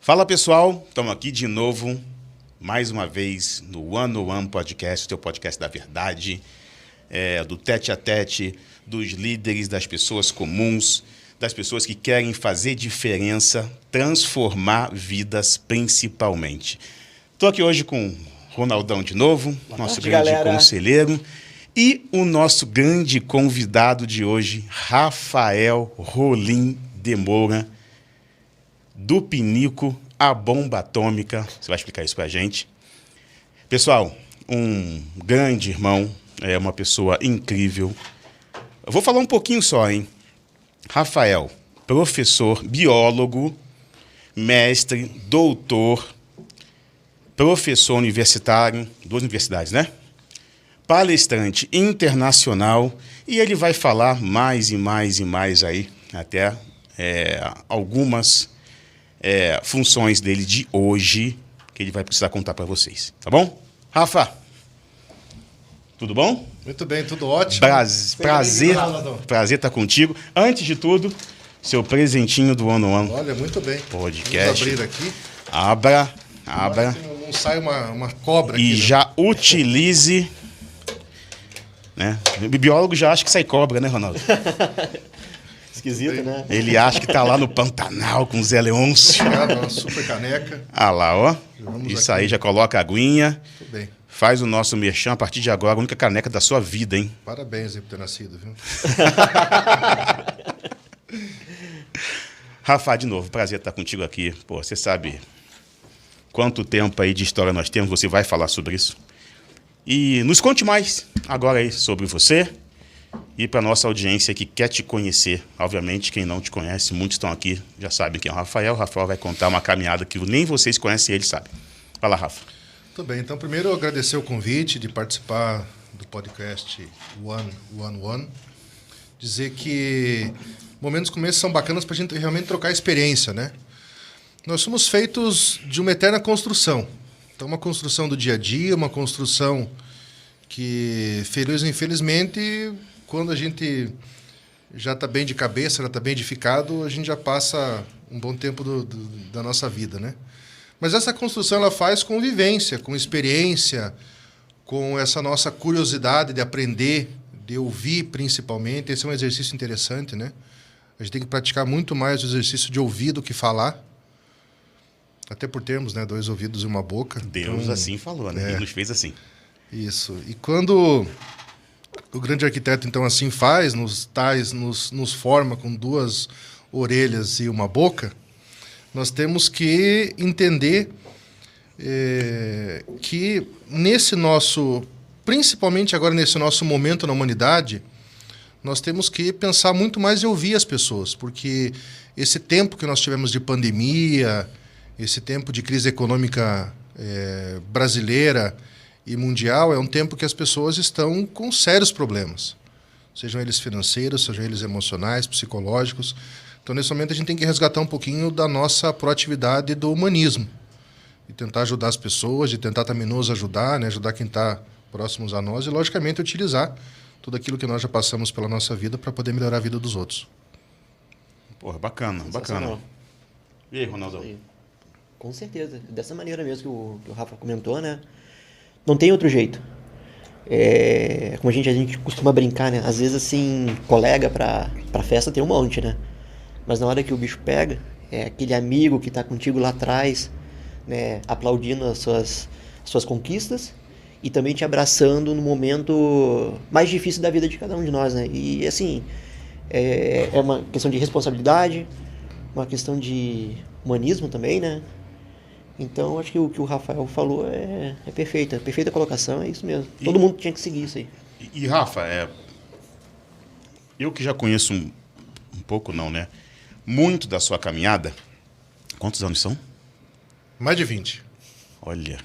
Fala pessoal, estamos aqui de novo, mais uma vez no One on One Podcast, teu podcast da verdade, do tete a tete, dos líderes, das pessoas comuns, das pessoas que querem fazer diferença, transformar vidas principalmente. Estou aqui hoje com o Ronaldão de novo, nosso grande conselheiro, e o nosso grande convidado de hoje, Rafael Rolim de Moura, do Pinico, a bomba atômica. Você vai explicar isso pra gente. Pessoal, um grande irmão, uma pessoa incrível. Eu vou falar um pouquinho só, hein? Rafael, professor, biólogo, mestre, doutor, professor universitário, 2 universidades, né? Palestrante internacional, e ele vai falar mais e mais e mais aí, até algumas funções dele de hoje, que ele vai precisar contar para vocês. Tá bom? Rafa, tudo bom? Muito bem, tudo ótimo. Prazer estar contigo. Antes de tudo, seu presentinho do One on One. Olha, muito bem. Podcast. Vamos abrir aqui. Abra. Não sai uma cobra aqui. E já utilize... Né? O biólogo já acha que sai cobra, né, Ronaldo? Esquisito, né? Ele acha que tá lá no Pantanal com Zé Leôncio. Uma super caneca. Ah lá, ó. Isso aqui. Aí, já coloca a aguinha. Tudo bem. Faz o nosso merchan a partir de agora, a única caneca da sua vida, hein? Parabéns aí por ter nascido, viu? Rafa, de novo, prazer estar contigo aqui. Pô, você sabe quanto tempo aí de história nós temos, você vai falar sobre isso. E nos conte mais agora aí sobre você e para nossa audiência que quer te conhecer. Obviamente, quem não te conhece, muitos estão aqui, já sabem quem é o Rafael. O Rafael vai contar uma caminhada que nem vocês conhecem, ele sabe. Fala, Rafa. Tudo bem, então primeiro eu agradecer o convite de participar do podcast One on One. Dizer que momentos como esses são bacanas para a gente realmente trocar experiência, né? Nós somos feitos de uma eterna construção. Então, uma construção do dia a dia, uma construção que, feliz ou infelizmente, quando a gente já está bem de cabeça, já está bem edificado, a gente já passa um bom tempo da nossa vida, né? Mas essa construção ela faz com vivência, com experiência, com essa nossa curiosidade de aprender, de ouvir principalmente. Esse é um exercício interessante, né? A gente tem que praticar muito mais o exercício de ouvir do que falar. Até por termos, né, 2 ouvidos e uma boca. Deus então, assim falou, né? Ele nos fez assim. Isso. E quando o grande arquiteto, então, assim faz, nos forma com 2 orelhas e uma boca, nós temos que entender que principalmente agora nesse nosso momento na humanidade, nós temos que pensar muito mais em ouvir as pessoas, porque esse tempo que nós tivemos de pandemia, esse tempo de crise econômica brasileira e mundial é um tempo que as pessoas estão com sérios problemas, sejam eles financeiros, sejam eles emocionais, psicológicos. Então, nesse momento, a gente tem que resgatar um pouquinho da nossa proatividade do humanismo e tentar ajudar as pessoas, de tentar também nos ajudar, né? Ajudar quem está próximos a nós e, logicamente, utilizar tudo aquilo que nós já passamos pela nossa vida para poder melhorar a vida dos outros. Porra, bacana. E aí, Ronaldo? Com certeza. Dessa maneira mesmo que o Rafa comentou, né? Não tem outro jeito. Como a gente costuma brincar, né? Às vezes, assim, colega pra festa tem um monte, né? Mas na hora que o bicho pega, é aquele amigo que tá contigo lá atrás, né? Aplaudindo as suas conquistas e também te abraçando no momento mais difícil da vida de cada um de nós, né? E, assim, é uma questão de responsabilidade, uma questão de humanismo também, né? Então, acho que o que o Rafael falou é perfeito. Perfeita colocação, é isso mesmo. Todo mundo tinha que seguir isso aí. E Rafa, eu que já conheço um pouco, não, né? Muito da sua caminhada. Quantos anos são? Mais de 20. Olha,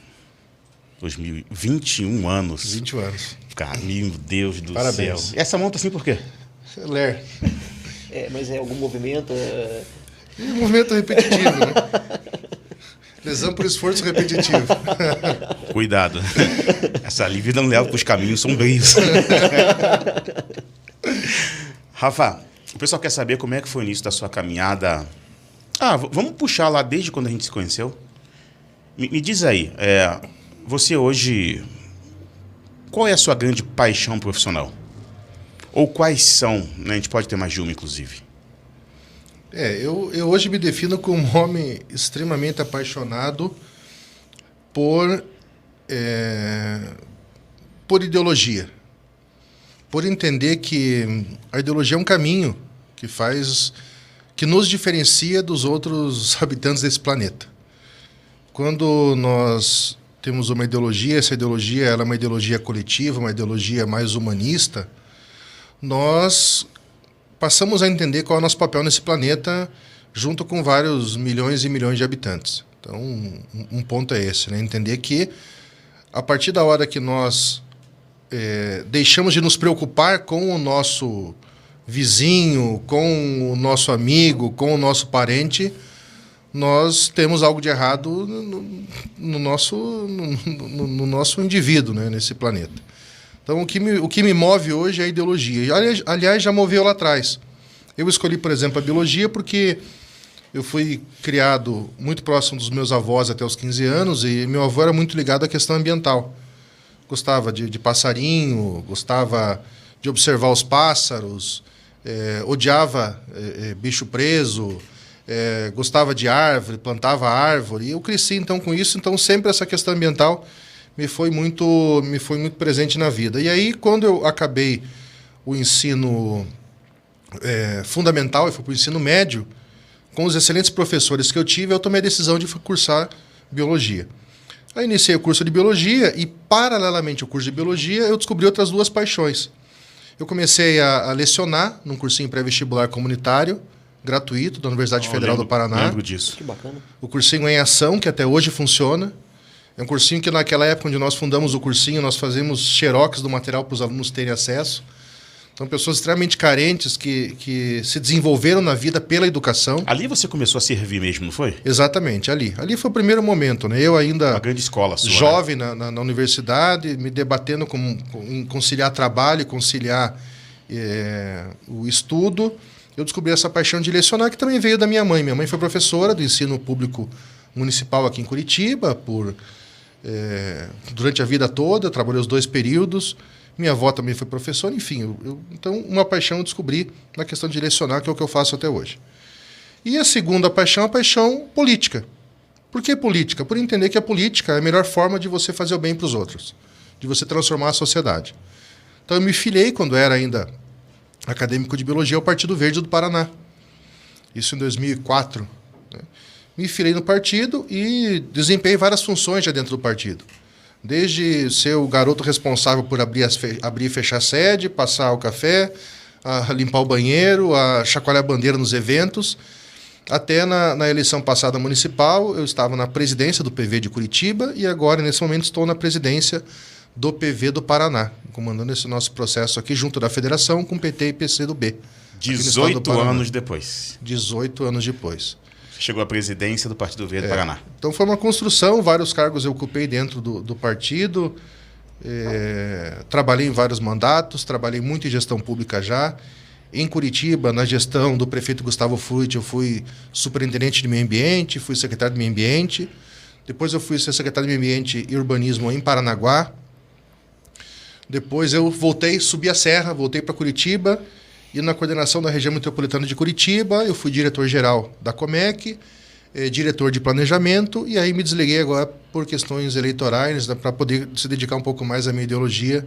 2021 anos. 21 anos. Cara, meu Deus do Parabéns. céu. Essa monta assim por quê? Ler. Mas é algum movimento... Um movimento repetitivo, né? Lesão por esforço repetitivo. Cuidado. Essa Lívia não leva para os caminhos sombrios. Rafa, o pessoal quer saber como é que foi o início da sua caminhada Vamos puxar lá desde quando a gente se conheceu. Me diz aí, você hoje, qual é a sua grande paixão profissional? Ou quais são, né? A gente pode ter mais de uma, inclusive. Eu hoje me defino como um homem extremamente apaixonado por ideologia. Por entender que a ideologia é um caminho que nos diferencia dos outros habitantes desse planeta. Quando nós temos uma ideologia, essa ideologia ela é uma ideologia coletiva, uma ideologia mais humanista, nós passamos a entender qual é o nosso papel nesse planeta junto com vários milhões e milhões de habitantes. Então, um ponto é esse, né? Entender que a partir da hora que nós deixamos de nos preocupar com o nosso vizinho, com o nosso amigo, com o nosso parente, nós temos algo de errado no nosso indivíduo, né, nesse planeta. Então, o que me move hoje é a ideologia. E, aliás, já moveu lá atrás. Eu escolhi, por exemplo, a biologia porque eu fui criado muito próximo dos meus avós até os 15 anos e meu avô era muito ligado à questão ambiental. Gostava de passarinho, gostava de observar os pássaros, odiava bicho preso, gostava de árvore, plantava árvore. E eu cresci então com isso, então sempre essa questão ambiental me foi muito presente na vida. E aí, quando eu acabei o ensino fundamental, eu fui para o ensino médio, com os excelentes professores que eu tive, eu tomei a decisão de cursar biologia. Aí iniciei o curso de biologia e, paralelamente ao curso de biologia, eu descobri outras duas paixões. Eu comecei a lecionar num cursinho pré-vestibular comunitário, gratuito, da Universidade Federal do Paraná. Lembro disso. Que bacana. O cursinho Em Ação, que até hoje funciona. É um cursinho que, naquela época onde nós fundamos o cursinho, nós fazemos xerox do material para os alunos terem acesso. São pessoas extremamente carentes que se desenvolveram na vida pela educação. Ali você começou a servir mesmo, não foi? Exatamente, ali. Ali foi o primeiro momento, né? Eu ainda Uma grande escola sua, jovem, né? na universidade, me debatendo em conciliar trabalho, conciliar o estudo. Eu descobri essa paixão de lecionar, que também veio da minha mãe. Minha mãe foi professora do ensino público municipal aqui em Curitiba durante a vida toda, trabalhei os 2 períodos. Minha avó também foi professora, enfim. Então, uma paixão eu descobri na questão de lecionar, que é o que eu faço até hoje. E a segunda paixão, a paixão política. Por que política? Por entender que a política é a melhor forma de você fazer o bem para os outros, de você transformar a sociedade. Então, eu me filiei, quando era ainda acadêmico de biologia, ao Partido Verde do Paraná. Isso em 2004. Né? Me filiei no partido e desempenhei várias funções já dentro do partido. Desde ser o garoto responsável por abrir e fechar a sede, passar o café, a limpar o banheiro, a chacoalhar a bandeira nos eventos. Até na eleição passada municipal, eu estava na presidência do PV de Curitiba e agora, nesse momento, estou na presidência do PV do Paraná, comandando esse nosso processo aqui junto da federação com PT e PC do B. 18 anos depois. 18 anos depois. Chegou à presidência do Partido Verde do Paraná. Então foi uma construção, vários cargos eu ocupei dentro do partido, trabalhei em vários mandatos, trabalhei muito em gestão pública já. Em Curitiba, na gestão do prefeito Gustavo Fruit, eu fui superintendente de meio ambiente, fui secretário de meio ambiente. Depois eu fui ser secretário de meio ambiente e urbanismo em Paranaguá. Depois eu subi a serra, voltei para Curitiba. E na coordenação da região metropolitana de Curitiba, eu fui diretor-geral da Comec, diretor de planejamento, e aí me desliguei agora por questões eleitorais, né, para poder se dedicar um pouco mais à minha ideologia,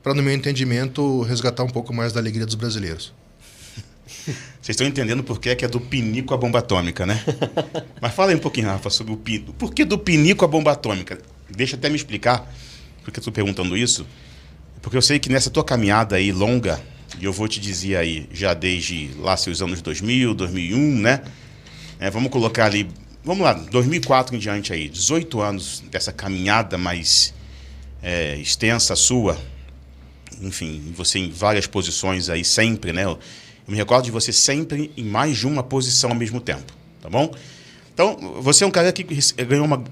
para, no meu entendimento, resgatar um pouco mais da alegria dos brasileiros. Vocês estão entendendo por que é do pinico à bomba atômica, né? Mas fala aí um pouquinho, Rafa, sobre o pinico. Por que do pinico à bomba atômica? Deixa até me explicar por que eu estou perguntando isso. Porque eu sei que nessa tua caminhada aí longa, e eu vou te dizer aí, já desde lá seus anos 2000, 2001, né? Vamos colocar ali, vamos lá, 2004 em diante aí, 18 anos dessa caminhada mais extensa sua, enfim, você em várias posições aí sempre, né? Eu me recordo de você sempre em mais de uma posição ao mesmo tempo, tá bom? Então, você é um cara que ganhou uma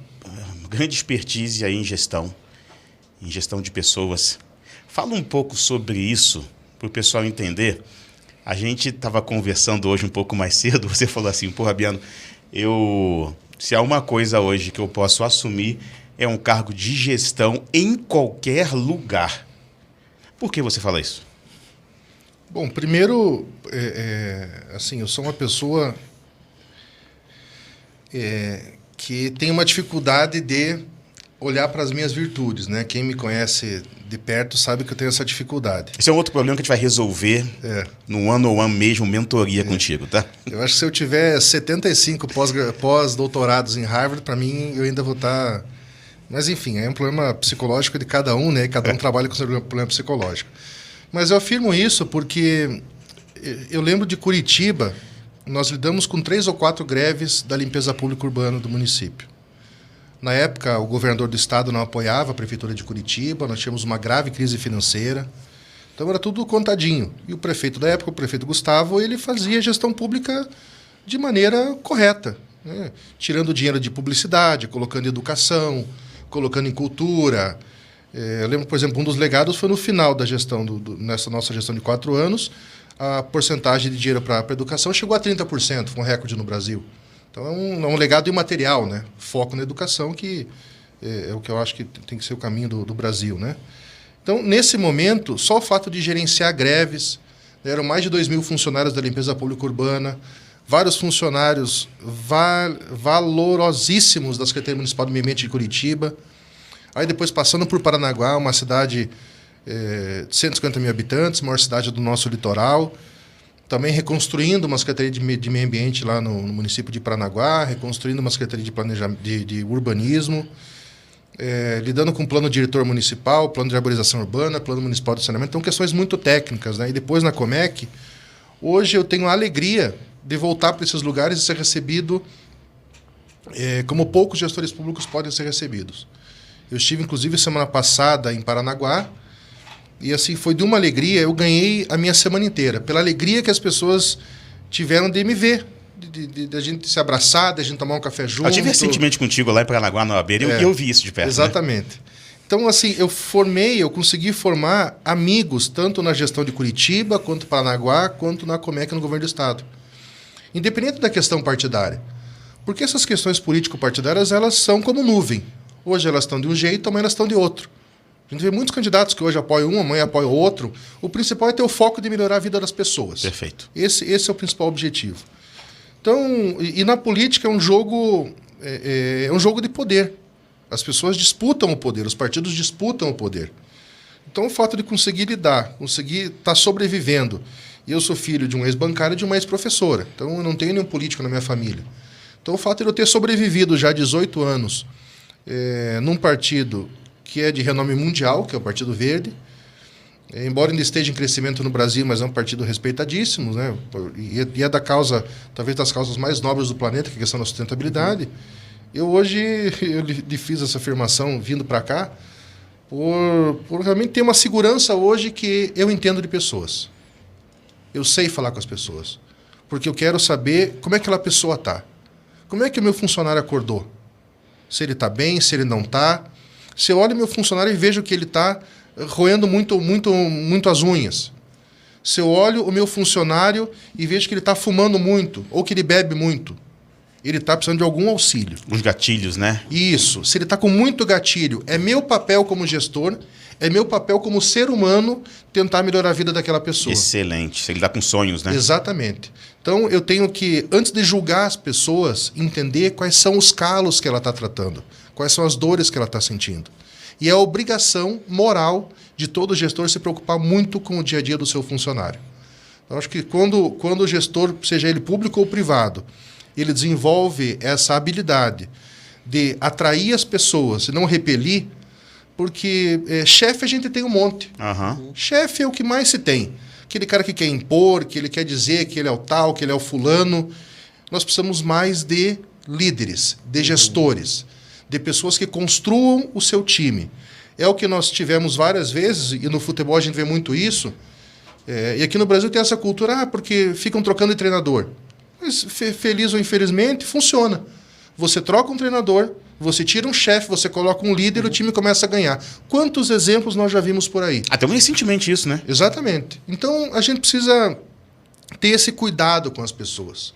grande expertise aí em gestão de pessoas. Fala um pouco sobre isso, para o pessoal entender. A gente estava conversando hoje um pouco mais cedo, você falou assim, pô, Rabiano, Se há uma coisa hoje que eu posso assumir, é um cargo de gestão em qualquer lugar. Por que você fala isso? Bom, primeiro, assim, eu sou uma pessoa que tem uma dificuldade de olhar para as minhas virtudes, né? Quem me conhece de perto sabe que eu tenho essa dificuldade. Esse é um outro problema que a gente vai resolver no one-on-one mesmo, mentoria contigo, tá? Eu acho que se eu tiver 75 pós-doutorados em Harvard, para mim, eu ainda vou estar... Mas, enfim, é um problema psicológico de cada um, né? Cada um trabalha com seu problema psicológico. Mas eu afirmo isso porque eu lembro de Curitiba, nós lidamos com 3 ou 4 greves da limpeza pública urbana do município. Na época, o governador do estado não apoiava a prefeitura de Curitiba, nós tínhamos uma grave crise financeira, então era tudo contadinho. E o prefeito da época, o prefeito Gustavo, ele fazia gestão pública de maneira correta, né? Tirando dinheiro de publicidade, colocando em educação, colocando em cultura. Eu lembro, por exemplo, um dos legados foi no final da gestão, nessa nossa gestão de 4 anos, a porcentagem de dinheiro para a educação chegou a 30%, foi um recorde no Brasil. Então, é um legado imaterial, né? Foco na educação, que é o que eu acho que tem que ser o caminho do Brasil, né? Então, nesse momento, só o fato de gerenciar greves, né, eram mais de 2.000 funcionários da limpeza pública urbana, vários funcionários valorosíssimos da Secretaria Municipal do Meio Ambiente de Curitiba, aí depois passando por Paranaguá, uma cidade de 150 mil habitantes, maior cidade do nosso litoral, também reconstruindo uma Secretaria de Meio Ambiente lá no município de Paranaguá, reconstruindo uma Secretaria de Urbanismo, lidando com plano diretor municipal, plano de arborização urbana, plano municipal de saneamento, então questões muito técnicas, né? E depois na Comec, hoje eu tenho a alegria de voltar para esses lugares e ser recebido como poucos gestores públicos podem ser recebidos. Eu estive, inclusive, semana passada em Paranaguá, e assim, foi de uma alegria, eu ganhei a minha semana inteira, pela alegria que as pessoas tiveram de me ver, de a gente se abraçar, de a gente tomar um café junto. Eu tive recentemente contigo lá em Paranaguá, na OAB, e eu vi isso de perto. Exatamente. Né? Então, assim, eu consegui formar amigos, tanto na gestão de Curitiba, quanto Paranaguá, quanto na Comec no governo do estado. Independente da questão partidária. Porque essas questões político-partidárias, elas são como nuvem. Hoje elas estão de um jeito, amanhã elas estão de outro. A gente vê muitos candidatos que hoje apoiam um, amanhã apoiam outro. O principal é ter o foco de melhorar a vida das pessoas. Perfeito. Esse é o principal objetivo. Então, e na política é um jogo de poder. As pessoas disputam o poder, os partidos disputam o poder. Então, o fato de conseguir lidar, conseguir estar sobrevivendo. E eu sou filho de um ex-bancário e de uma ex-professora. Então, eu não tenho nenhum político na minha família. Então, o fato de eu ter sobrevivido já 18 anos num partido que é de renome mundial, que é o Partido Verde, embora ainda esteja em crescimento no Brasil, mas é um partido respeitadíssimo, né? E é da causa, talvez das causas mais nobres do planeta, que é a questão da sustentabilidade. Eu lhe fiz essa afirmação vindo para cá, por realmente ter uma segurança hoje que eu entendo de pessoas. Eu sei falar com as pessoas, porque eu quero saber como é que aquela pessoa está. Como é que o meu funcionário acordou? Se ele está bem, se ele não está. Se eu olho meu funcionário e vejo que ele está roendo muito as unhas. Se eu olho o meu funcionário e vejo que ele está fumando muito, ou que ele bebe muito, ele está precisando de algum auxílio. Os gatilhos, né? Isso. Se ele está com muito gatilho, é meu papel como gestor, é meu papel como ser humano tentar melhorar a vida daquela pessoa. Excelente. Se ele está com sonhos, né? Exatamente. Então, eu tenho que, antes de julgar as pessoas, entender quais são os calos que ela está tratando, quais são as dores que ela está sentindo. E é a obrigação moral de todo gestor se preocupar muito com o dia a dia do seu funcionário. Eu acho que quando o gestor, seja ele público ou privado, ele desenvolve essa habilidade de atrair as pessoas e não repelir, porque chefe a gente tem um monte. Uhum. Chefe é o que mais se tem. Aquele cara que quer impor, que ele quer dizer que ele é o tal, que ele é o fulano. Nós precisamos mais de líderes, de gestores, de pessoas que construam o seu time. É o que nós tivemos várias vezes, e no futebol a gente vê muito isso. E aqui no Brasil tem essa cultura, porque ficam trocando de treinador. Mas, feliz ou infelizmente, funciona. Você troca um treinador, você tira um chefe, você coloca um líder, o time começa a ganhar. Quantos exemplos nós já vimos por aí? Até recentemente isso, né? Exatamente. Então, a gente precisa ter esse cuidado com as pessoas.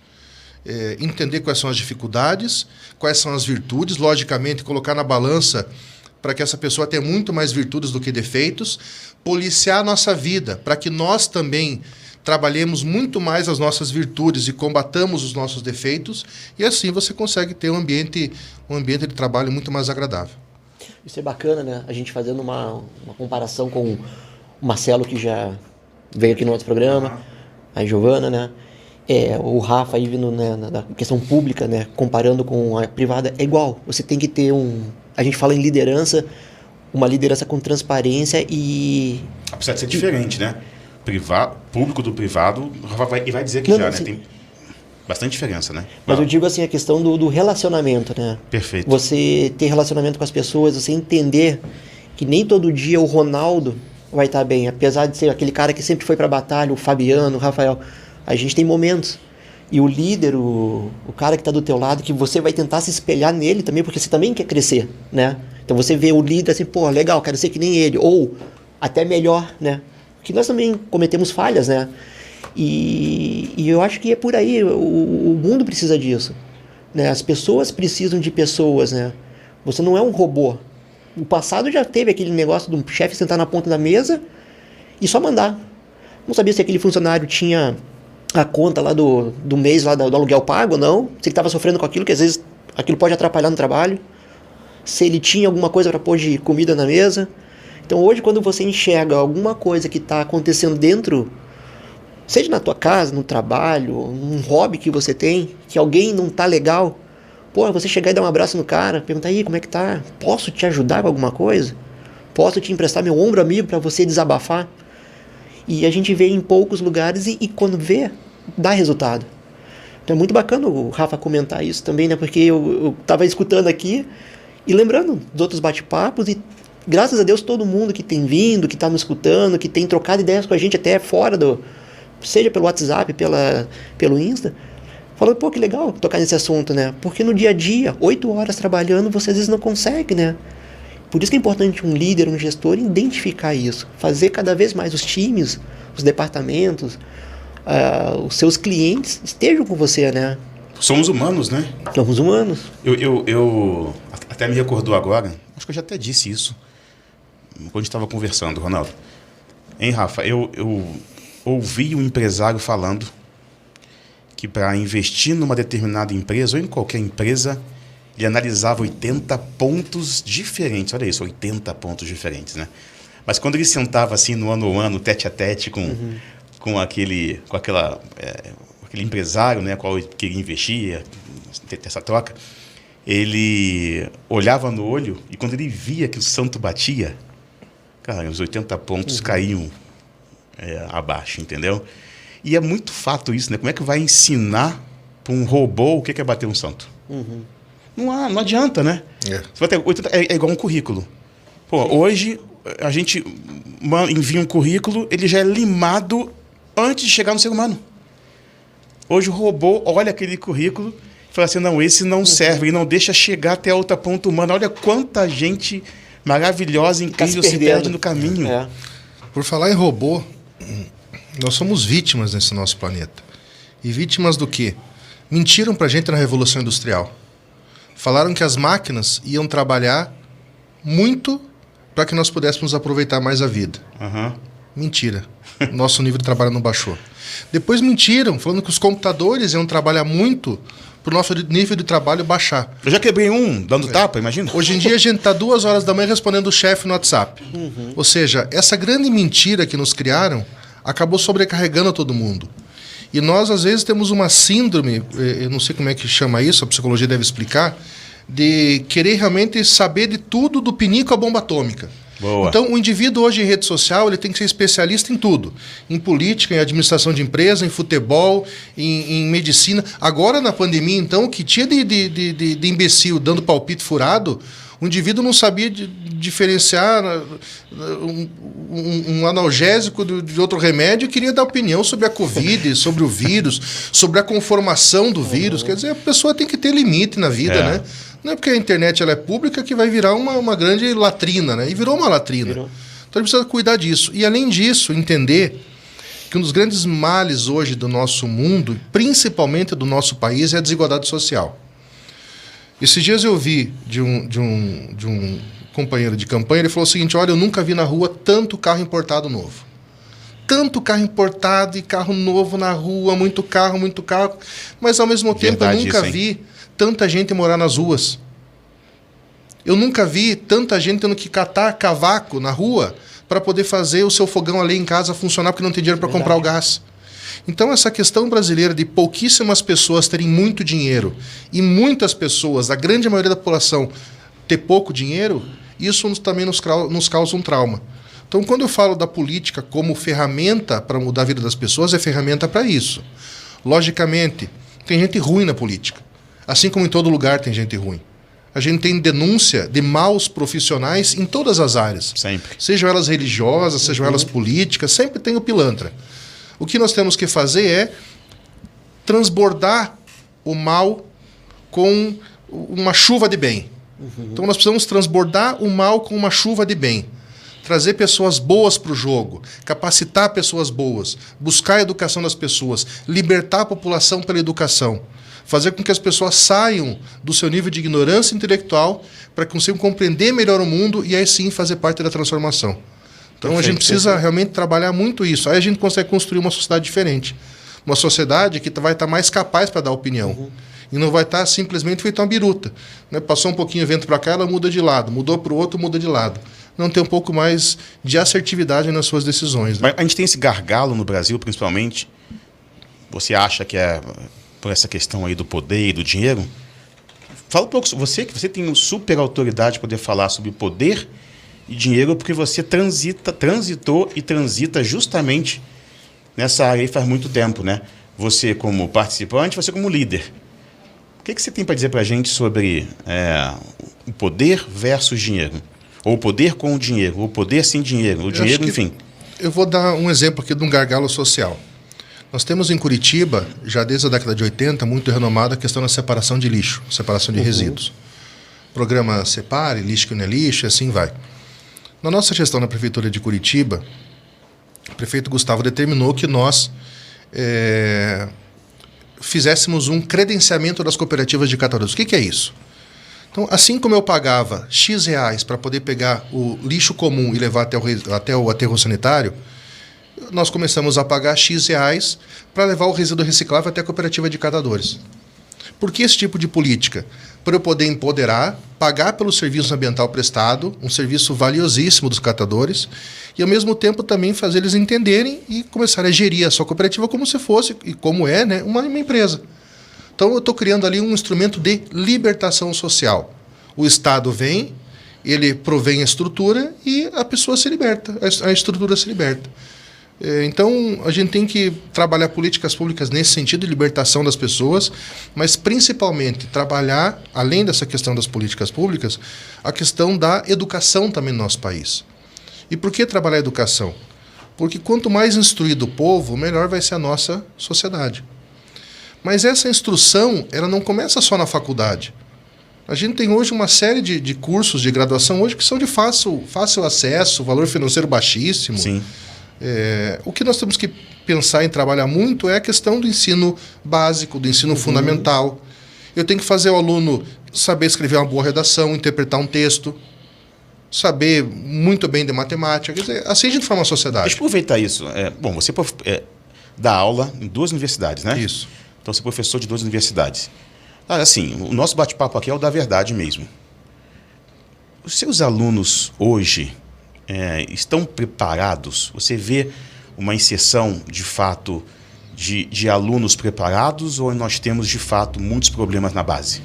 entender quais são as dificuldades, quais são as virtudes, logicamente colocar na balança para que essa pessoa tenha muito mais virtudes do que defeitos, policiar a nossa vida, para que nós também trabalhemos muito mais as nossas virtudes e combatamos os nossos defeitos, e assim você consegue ter um ambiente de trabalho muito mais agradável. Isso é bacana, né? A gente fazendo uma comparação com o Marcelo, que já veio aqui no outro programa, a Giovana, né? O Rafa aí vindo, né, na questão pública, né? Comparando com a privada, é igual. Você tem que ter a gente fala em liderança, uma liderança com transparência e... Apesar de ser diferente, né? Público do privado, o Rafa vai dizer que né? Tem bastante diferença, né? Mas eu digo assim, a questão do relacionamento, né? Perfeito. Você ter relacionamento com as pessoas, você entender que nem todo dia o Ronaldo vai estar bem, apesar de ser aquele cara que sempre foi para a batalha, o Fabiano, o Rafael. A gente tem momentos. E o líder, o cara que está do teu lado, que você vai tentar se espelhar nele também, porque você também quer crescer, né? Então você vê o líder assim, pô, legal, quero ser que nem ele, ou até melhor, né? Porque nós também cometemos falhas, né? E eu acho que é por aí, o mundo precisa disso, né? As pessoas precisam de pessoas, né? Você não é um robô. No passado já teve aquele negócio de um chefe sentar na ponta da mesa e só mandar. Não sabia se aquele funcionário tinha a conta lá do mês lá do aluguel pago ou não, se ele estava sofrendo com aquilo, que às vezes aquilo pode atrapalhar no trabalho, se ele tinha alguma coisa para pôr de comida na mesa. Então hoje, quando você enxerga alguma coisa que está acontecendo dentro, seja na tua casa, no trabalho, um hobby que você tem, que alguém não tá legal, pô, você chegar e dar um abraço no cara, perguntar, aí, como é que tá? Posso te ajudar com alguma coisa? Posso te emprestar meu ombro amigo para você desabafar? E a gente vê em poucos lugares e quando vê, dá resultado. Então é muito bacana o Rafa comentar isso também, né? Porque eu tava escutando aqui e lembrando dos outros bate-papos e graças a Deus todo mundo que tem vindo, que tá nos escutando, que tem trocado ideias com a gente até fora seja pelo WhatsApp, pelo Insta, falando, pô, que legal tocar nesse assunto, né? Porque no dia a dia, 8 horas trabalhando, você às vezes não consegue, né? Por isso que é importante um líder, um gestor, identificar isso. Fazer cada vez mais os times, os departamentos, os seus clientes estejam com você, né? Somos humanos, né? Somos humanos. Eu até me recordou agora, acho que eu já até disse isso, quando a gente estava conversando, Ronaldo. Hein, Rafa? Eu ouvi um empresário falando que para investir numa determinada empresa, ou em qualquer empresa, ele analisava 80 pontos diferentes. Olha isso, 80 pontos diferentes, né? Mas quando ele sentava assim no ano, tete a tete com aquele empresário, né, qual ele queria investir, ter essa troca, ele olhava no olho e quando ele via que o santo batia, cara, os 80 pontos caíam abaixo, entendeu? E é muito fato isso, né? Como é que vai ensinar para um robô o que é bater um santo? Não adianta, né? Você vai ter 80, é igual um currículo. Pô, hoje a gente envia um currículo, ele já é limado antes de chegar no ser humano. Hoje o robô olha aquele currículo e fala assim, não, esse não serve, e não deixa chegar até a outra ponta humana. Olha quanta gente maravilhosa, incrível se perde no caminho. Por falar em robô, nós somos vítimas nesse nosso planeta. E vítimas do quê? Mentiram pra gente na Revolução Industrial. Falaram que as máquinas iam trabalhar muito para que nós pudéssemos aproveitar mais a vida. Mentira. Nosso nível de trabalho não baixou. Depois mentiram, falando que os computadores iam trabalhar muito para o nosso nível de trabalho baixar. Eu já quebrei dando tapa, imagina. Hoje em dia a gente está 2 horas da manhã respondendo o chefe no WhatsApp. Ou seja, essa grande mentira que nos criaram acabou sobrecarregando todo mundo. E nós, às vezes, temos uma síndrome, eu não sei como é que chama isso, a psicologia deve explicar, de querer realmente saber de tudo, do pinico à bomba atômica. Boa. Então, o indivíduo hoje em rede social ele tem que ser especialista em tudo. Em política, em administração de empresa, em futebol, em medicina. Agora, na pandemia, então, o que tinha de imbecil dando palpite furado, o indivíduo não sabia diferenciar um analgésico de outro remédio e queria dar opinião sobre a Covid, sobre o vírus, sobre a conformação do vírus. Quer dizer, a pessoa tem que ter limite na vida, né? Não é porque a internet ela é pública que vai virar uma grande latrina, né? E virou uma latrina. Então a gente precisa cuidar disso. E além disso, entender que um dos grandes males hoje do nosso mundo, principalmente do nosso país, é a desigualdade social. Esses dias eu vi de um companheiro de campanha, ele falou o seguinte: olha, eu nunca vi na rua tanto carro importado novo. Tanto carro importado e carro novo na rua, muito carro, mas ao mesmo tempo eu nunca vi tanta gente morar nas ruas. Eu nunca vi tanta gente tendo que catar cavaco na rua para poder fazer o seu fogão ali em casa funcionar porque não tem dinheiro para comprar o gás. Então, essa questão brasileira de pouquíssimas pessoas terem muito dinheiro e muitas pessoas, a grande maioria da população, ter pouco dinheiro, isso também nos causa um trauma. Então, quando eu falo da política como ferramenta para mudar a vida das pessoas, é ferramenta para isso. Logicamente, tem gente ruim na política. Assim como em todo lugar tem gente ruim. A gente tem denúncia de maus profissionais em todas as áreas. Sempre. Sejam elas religiosas, sejam elas políticas, sempre tem o pilantra. O que nós temos que fazer é transbordar o mal com uma chuva de bem. Então nós precisamos transbordar o mal com uma chuva de bem. Trazer pessoas boas para o jogo, capacitar pessoas boas, buscar a educação das pessoas, libertar a população pela educação, fazer com que as pessoas saiam do seu nível de ignorância intelectual para que consigam compreender melhor o mundo e aí sim fazer parte da transformação. Então a gente precisa realmente trabalhar muito isso. Aí a gente consegue construir uma sociedade diferente. Uma sociedade que vai estar mais capaz para dar opinião. E não vai estar simplesmente feita uma biruta. Né? Passou um pouquinho o vento para cá, ela muda de lado. Mudou para o outro, muda de lado. Não tem um pouco mais de assertividade nas suas decisões. Né? Mas a gente tem esse gargalo no Brasil, principalmente. Você acha que é por essa questão aí do poder e do dinheiro? Fala um pouco, você tem super autoridade para poder falar sobre poder e dinheiro, porque você transitou e transita justamente nessa área aí faz muito tempo, né? Você como participante, você como líder. O que você tem para dizer para a gente sobre o poder versus dinheiro? Ou o poder com o dinheiro, ou o poder sem dinheiro, o dinheiro, enfim. Eu vou dar um exemplo aqui de um gargalo social. Nós temos em Curitiba, já desde a década de 80, muito renomada a questão da separação de lixo, separação de resíduos. Programa Separe, lixo que não é lixo, e assim vai. Na nossa gestão na Prefeitura de Curitiba, o prefeito Gustavo determinou que nós fizéssemos um credenciamento das cooperativas de catadores. O que é isso? Então, assim como eu pagava X reais para poder pegar o lixo comum e levar até o aterro sanitário, nós começamos a pagar X reais para levar o resíduo reciclável até a cooperativa de catadores. Por que esse tipo de política? Para eu poder empoderar, pagar pelo serviço ambiental prestado, um serviço valiosíssimo dos catadores, e ao mesmo tempo também fazer eles entenderem e começarem a gerir a sua cooperativa como se fosse, e como é, né, uma empresa. Então eu estou criando ali um instrumento de libertação social. O Estado vem, ele provém a estrutura e a pessoa se liberta, a estrutura se liberta. Então, a gente tem que trabalhar políticas públicas nesse sentido de libertação das pessoas, mas principalmente trabalhar, além dessa questão das políticas públicas, a questão da educação também no nosso país. E por que trabalhar a educação? Porque quanto mais instruído o povo, melhor vai ser a nossa sociedade. Mas essa instrução, ela não começa só na faculdade. A gente tem hoje uma série de cursos de graduação hoje que são de fácil acesso, valor financeiro baixíssimo. Sim. O que nós temos que pensar em trabalhar muito é a questão do ensino básico, do ensino fundamental. Eu tenho que fazer o aluno saber escrever uma boa redação, interpretar um texto, saber muito bem de matemática. Quer dizer, assim a gente forma uma sociedade. Deixa eu aproveitar isso. Bom, você dá aula em 2 universidades, né? Isso. Então você é professor de 2 universidades. Assim, o nosso bate-papo aqui é o da verdade mesmo. Os seus alunos hoje estão preparados? Você vê uma inserção, de fato, de alunos preparados ou nós temos, de fato, muitos problemas na base?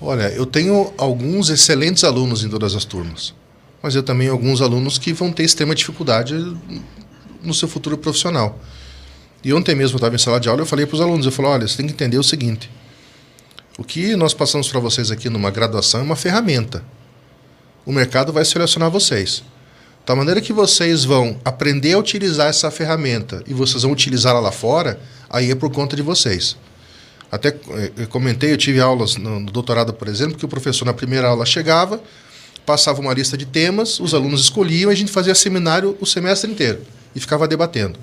Olha, eu tenho alguns excelentes alunos em todas as turmas, mas eu também tenho alguns alunos que vão ter extrema dificuldade no seu futuro profissional. E ontem mesmo eu estava em sala de aula e eu falei para os alunos, olha, você tem que entender o seguinte, o que nós passamos para vocês aqui numa graduação é uma ferramenta. O mercado vai selecionar vocês. Da maneira que vocês vão aprender a utilizar essa ferramenta e vocês vão utilizá-la lá fora, aí é por conta de vocês. Até eu comentei, eu tive aulas no doutorado, por exemplo, que o professor na primeira aula chegava, passava uma lista de temas, os alunos escolhiam e a gente fazia seminário o semestre inteiro e ficava debatendo.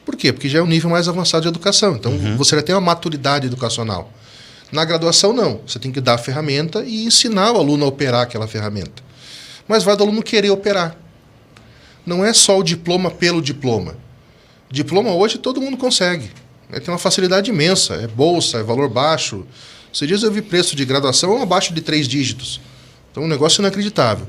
Por quê? Porque já é um nível mais avançado de educação. Então, você já tem uma maturidade educacional. Na graduação, não. Você tem que dar a ferramenta e ensinar o aluno a operar aquela ferramenta. Mas vai do aluno querer operar. Não é só o diploma pelo diploma. Diploma hoje todo mundo consegue. Tem uma facilidade imensa. É bolsa, é valor baixo. Esses dias eu vi preço de graduação abaixo de 3 dígitos. Então, um negócio inacreditável.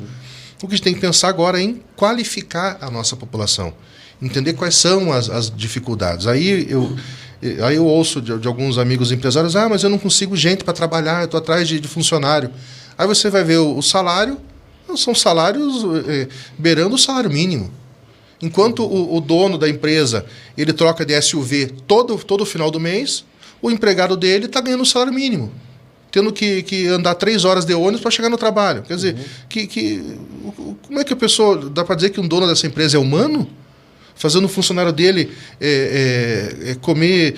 O que a gente tem que pensar agora é em qualificar a nossa população. Entender quais são as dificuldades. Aí eu ouço de alguns amigos empresários, mas eu não consigo gente para trabalhar, eu estou atrás de funcionário. Aí você vai ver o salário, são salários beirando o salário mínimo. Enquanto o dono da empresa ele troca de SUV todo final do mês, o empregado dele está ganhando o salário mínimo, tendo que andar 3 horas de ônibus para chegar no trabalho. Quer dizer, como é que a pessoa... Dá para dizer que um dono dessa empresa é humano? Fazendo o funcionário dele comer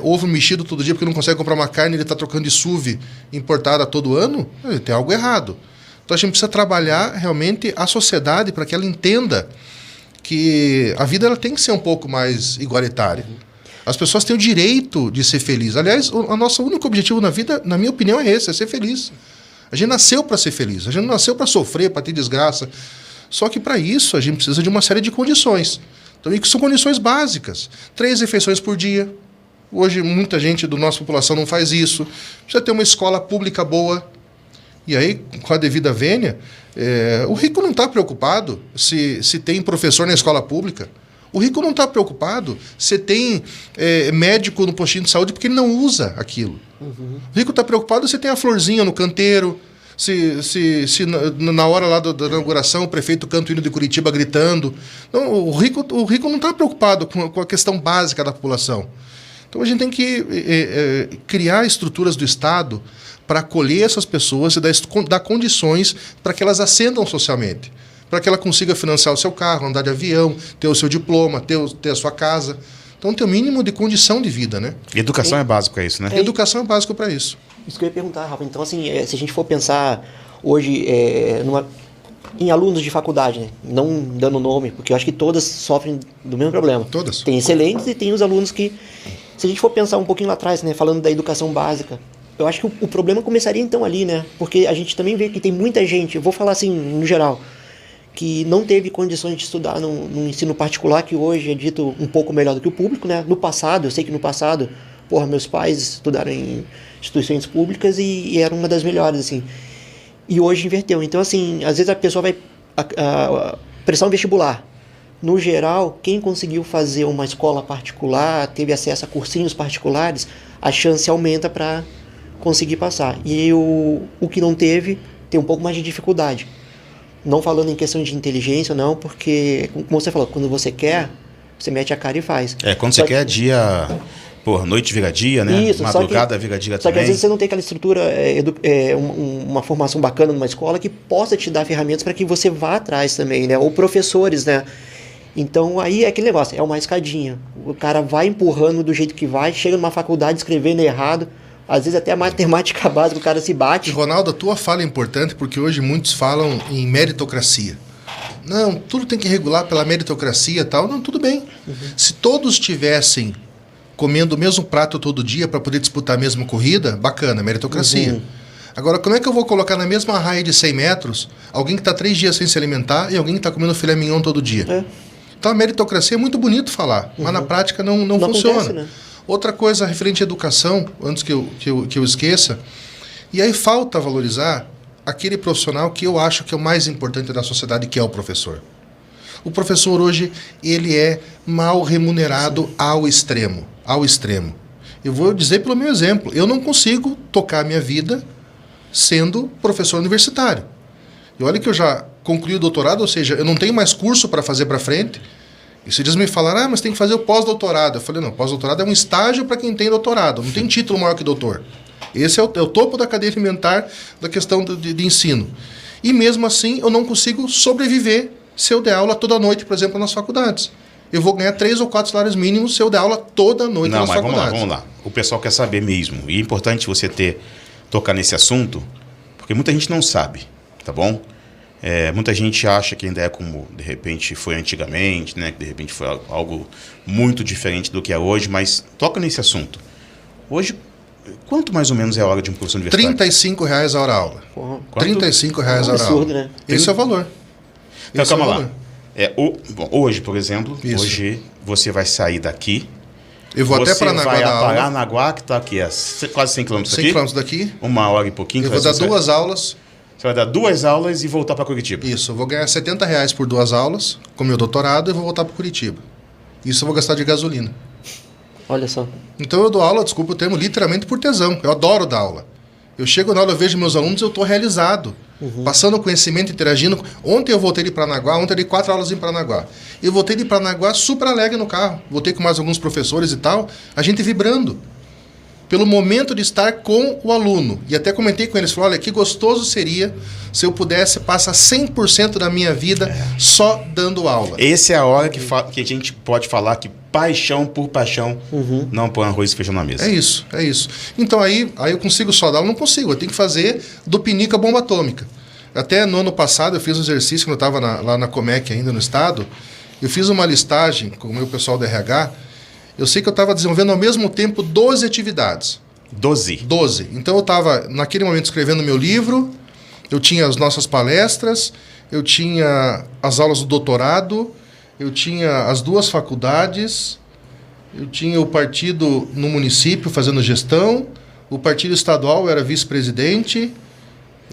ovo mexido todo dia porque não consegue comprar uma carne, ele está trocando de SUV importada todo ano? Tem algo errado. Então a gente precisa trabalhar realmente a sociedade para que ela entenda que a vida ela tem que ser um pouco mais igualitária. As pessoas têm o direito de ser felizes. Aliás, o nosso único objetivo na vida, na minha opinião, é esse, é ser feliz. A gente nasceu para ser feliz, a gente não nasceu para sofrer, para ter desgraça. Só que para isso a gente precisa de uma série de condições. Então, e que são condições básicas. 3 refeições por dia. Hoje muita gente da nossa população não faz isso. Precisa ter uma escola pública boa. E aí, com a devida vênia, o rico não está preocupado se tem professor na escola pública. O rico não está preocupado se tem médico no postinho de saúde porque ele não usa aquilo. O rico está preocupado se tem a florzinha no canteiro, se na hora lá da inauguração o prefeito canta o hino de Curitiba gritando. Não, o rico não está preocupado com a questão básica da população. Então a gente tem que criar estruturas do Estado para acolher essas pessoas e dar condições para que elas ascendam socialmente. Para que ela consiga financiar o seu carro, andar de avião, ter o seu diploma, ter a sua casa. Então, ter o mínimo de condição de vida, né? Educação é básico, é isso, né? Educação é básico para isso. Isso que eu ia perguntar, Rafa. Então, assim, se a gente for pensar hoje em alunos de faculdade, né? Não dando nome, porque eu acho que todas sofrem do mesmo problema. Todas. Tem excelentes e tem os alunos que... Se a gente for pensar um pouquinho lá atrás, né? Falando da educação básica, eu acho que o problema começaria então ali, né? Porque a gente também vê que tem muita gente, eu vou falar assim, no geral, que não teve condições de estudar no ensino particular, que hoje é dito um pouco melhor do que o público, né? No passado, eu sei que no passado, meus pais estudaram em instituições públicas e era uma das melhores, assim. E hoje inverteu. Então, assim, às vezes a pessoa vai prestar um vestibular. No geral, quem conseguiu fazer uma escola particular, teve acesso a cursinhos particulares, a chance aumenta para conseguir passar. E o que não teve, tem um pouco mais de dificuldade. Não falando em questão de inteligência, não, porque, como você falou, quando você quer, você mete a cara e faz. Quando você quer, noite vira dia, né? Isso, madrugada vira dia também. Só que às vezes você não tem aquela estrutura, uma formação bacana numa escola que possa te dar ferramentas para que você vá atrás também, né? Ou professores, né? Então aí é aquele negócio, é uma escadinha. O cara vai empurrando do jeito que vai, chega numa faculdade escrevendo errado. Às vezes até a matemática básica o cara se bate. Ronaldo, a tua fala é importante porque hoje muitos falam em meritocracia. Não, tudo tem que regular pela meritocracia e tal. Não, tudo bem. Se todos estivessem comendo o mesmo prato todo dia para poder disputar a mesma corrida, bacana, meritocracia. Agora, como é que eu vou colocar na mesma raia de 100 metros alguém que está 3 dias sem se alimentar e alguém que está comendo filé mignon todo dia? Então a meritocracia é muito bonito falar, mas na prática não funciona. Acontece, né? Outra coisa referente à educação, antes que eu esqueça, e aí falta valorizar aquele profissional que eu acho que é o mais importante da sociedade, que é o professor. O professor hoje, ele é mal remunerado ao extremo. Eu vou dizer pelo meu exemplo, eu não consigo tocar a minha vida sendo professor universitário. E olha que eu já concluí o doutorado, ou seja, eu não tenho mais curso para fazer para frente. E se eles me falaram, mas tem que fazer o pós-doutorado. Eu falei, não, pós-doutorado é um estágio para quem tem doutorado, não tem título maior que doutor. Esse é o topo da cadeia alimentar da questão de ensino. E mesmo assim, eu não consigo sobreviver se eu der aula toda noite, por exemplo, nas faculdades. Eu vou ganhar 3 ou 4 salários mínimos se eu der aula toda noite nas faculdades. Vamos lá. O pessoal quer saber mesmo. E é importante você tocar nesse assunto, porque muita gente não sabe, tá bom? Muita gente acha que ainda é como, de repente, foi antigamente, né? Que de repente foi algo muito diferente do que é hoje, mas toca nesse assunto. Hoje, quanto mais ou menos é a hora de um professor universitário? R$35 a hora-aula. R$35 a hora-aula. Absurdo, né? Esse é o valor. Então, Esse é o calma lá. valor. Hoje, por exemplo, Isso. hoje você vai sair daqui. Eu vou até Você Paranaguá vai dar a aula. Paranaguá, que está aqui a quase 100 km 100 daqui. km daqui. 1 hora e pouquinho. Eu vou dar você 2 aulas. vai dar 2 aulas e voltar para Curitiba. Isso, eu vou ganhar R$70 por 2 aulas com meu doutorado e vou voltar para Curitiba. Isso eu vou gastar de gasolina. Olha só. Então eu dou aula, desculpa o termo, literalmente por tesão. Eu adoro dar aula. Eu chego na aula, eu vejo meus alunos, eu estou realizado. Passando conhecimento, interagindo. Ontem eu voltei de Paranaguá, ontem eu dei 4 aulas em Paranaguá. Eu voltei de Paranaguá super alegre no carro. Voltei com mais alguns professores e tal, a gente vibrando. Pelo momento de estar com o aluno. E até comentei com eles, falei, olha, que gostoso seria se eu pudesse passar 100% da minha vida só dando aula. Essa é a hora que a gente pode falar que paixão por paixão não põe arroz e feijão na mesa. É isso, é isso. Então aí eu consigo só dar aula? Não consigo, eu tenho que fazer do pinico a bomba atômica. Até no ano passado eu fiz um exercício, quando eu estava lá na Comec ainda no estado, eu fiz uma listagem com o meu pessoal do RH. Eu sei que eu estava desenvolvendo ao mesmo tempo 12 atividades. 12. Então eu estava, naquele momento, escrevendo meu livro, eu tinha as nossas palestras, eu tinha as aulas do doutorado, eu tinha as 2 faculdades, eu tinha o partido no município fazendo gestão, o partido estadual eu era vice-presidente.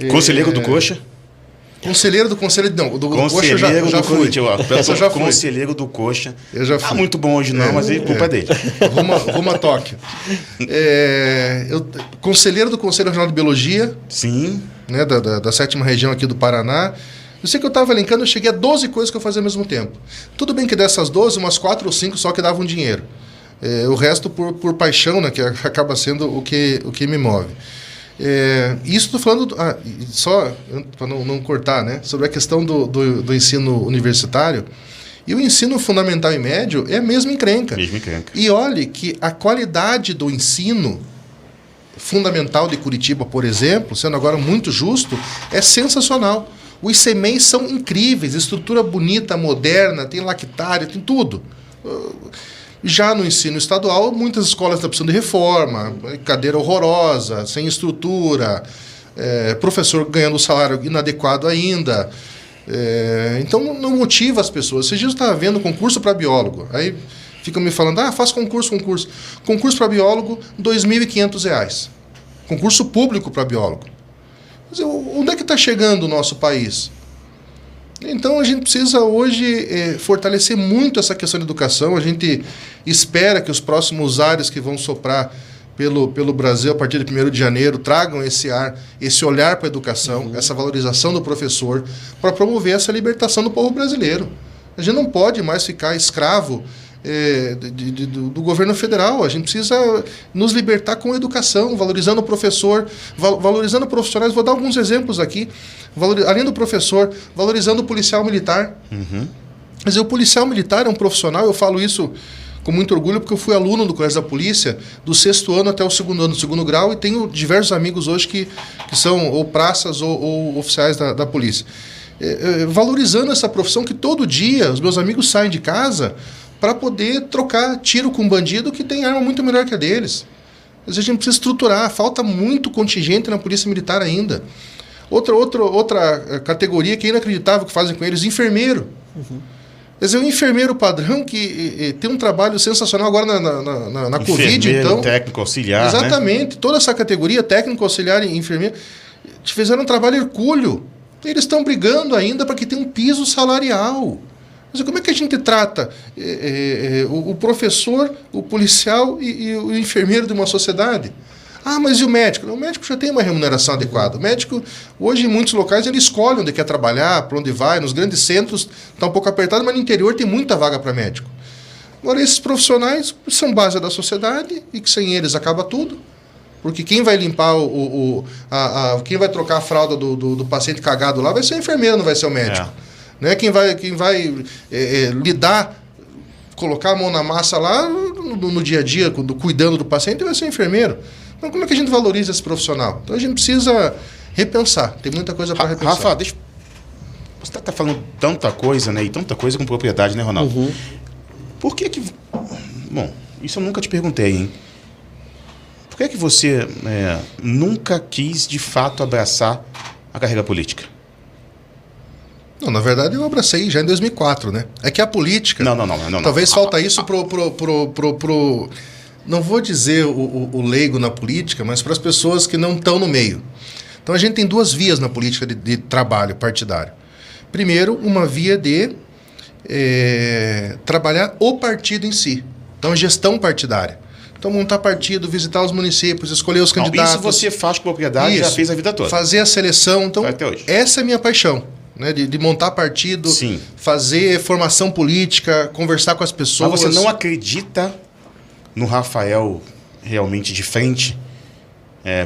Conselheiro do Coxa. Conselheiro do Conselho... Não, do Coxa eu já fui. Corinthians. Eu já fui. Conselheiro do Coxa. Eu já fui. Tá muito bom hoje não, mas a culpa é dele. Rumo a Tóquio. Conselheiro do Conselho Regional de Biologia. Sim. Né, da 7ª região aqui do Paraná. Eu sei que eu estava elencando, eu cheguei a 12 coisas que eu fazia ao mesmo tempo. Tudo bem que dessas 12, umas 4 ou 5 só que davam dinheiro. O resto por paixão, né, que acaba sendo o que me move. Isso estou falando, só para não cortar, né, sobre a questão do ensino universitário. E o ensino fundamental e médio é a mesma encrenca. E olhe que a qualidade do ensino fundamental de Curitiba, por exemplo, sendo agora muito justo, é sensacional. Os CMEs são incríveis, estrutura bonita, moderna, tem lactário, tem tudo. Já no ensino estadual, muitas escolas estão precisando de reforma, cadeira horrorosa, sem estrutura, professor ganhando salário inadequado ainda. Então não motiva as pessoas. Esses dias eu estava vendo concurso para biólogo. Aí ficam me falando, faz concurso. Concurso para biólogo, R$ 2.500. Concurso público para biólogo. Mas onde é que está chegando o nosso país? Então a gente precisa hoje fortalecer muito essa questão de educação. A gente espera que os próximos ares que vão soprar pelo Brasil a partir de 1º de janeiro tragam esse olhar para a educação, essa valorização do professor, para promover essa libertação do povo brasileiro. A gente não pode mais ficar escravo do governo federal. A gente precisa nos libertar com a educação, valorizando o professor, valorizando profissionais. Vou dar alguns exemplos aqui. Além do professor, valorizando o policial militar. Quer dizer, o policial militar é um profissional, eu falo isso com muito orgulho, porque eu fui aluno do Colégio da Polícia do 6º ano até o 2º ano, do 2º grau, e tenho diversos amigos hoje que são ou praças ou oficiais da polícia. Valorizando essa profissão que todo dia os meus amigos saem de casa para poder trocar tiro com um bandido que tem arma muito melhor que a deles. Mas a gente precisa estruturar, falta muito contingente na Polícia Militar ainda. Outra categoria que é inacreditável que fazem com eles, enfermeiro. Quer dizer, o enfermeiro padrão que tem um trabalho sensacional agora na Covid, então... técnico auxiliar, exatamente, né? Toda essa categoria, técnico auxiliar e enfermeiro, fizeram um trabalho hercúleo. Eles estão brigando ainda para que tenha um piso salarial. Mas como é que a gente trata o professor, o policial e o enfermeiro de uma sociedade? Mas e o médico? O médico já tem uma remuneração adequada. O médico, hoje, em muitos locais, ele escolhe onde quer trabalhar, para onde vai. Nos grandes centros está um pouco apertado, mas no interior tem muita vaga para médico. Agora, esses profissionais são base da sociedade e que sem eles acaba tudo. Porque quem vai limpar, quem vai trocar a fralda do paciente cagado lá vai ser o enfermeiro, não vai ser o médico. Né? Quem vai lidar, colocar a mão na massa lá no dia a dia, cuidando do paciente, vai ser o enfermeiro. Então, como é que a gente valoriza esse profissional? Então, a gente precisa repensar. Tem muita coisa para repensar. Rafa, você está falando tanta coisa, né? E tanta coisa com propriedade, né, Ronaldo? Uhum. Por que que... Bom, isso eu nunca te perguntei, hein? Por que que você nunca quis, de fato, abraçar a carreira política? Não, na verdade eu abracei já em 2004, né? É que a política... Não. Talvez falta isso pro não vou dizer o leigo na política, mas para as pessoas que não estão no meio. Então a gente tem duas vias na política de trabalho partidário. Primeiro, uma via de trabalhar o partido em si. Então, gestão partidária. Então, montar partido, visitar os municípios, escolher os candidatos. Isso você faz com propriedade, já fez a vida toda. Fazer a seleção. Então, até hoje. Essa é a minha paixão. Né? De montar partido, Sim. fazer formação política, conversar com as pessoas. Mas você não acredita no Rafael realmente de frente?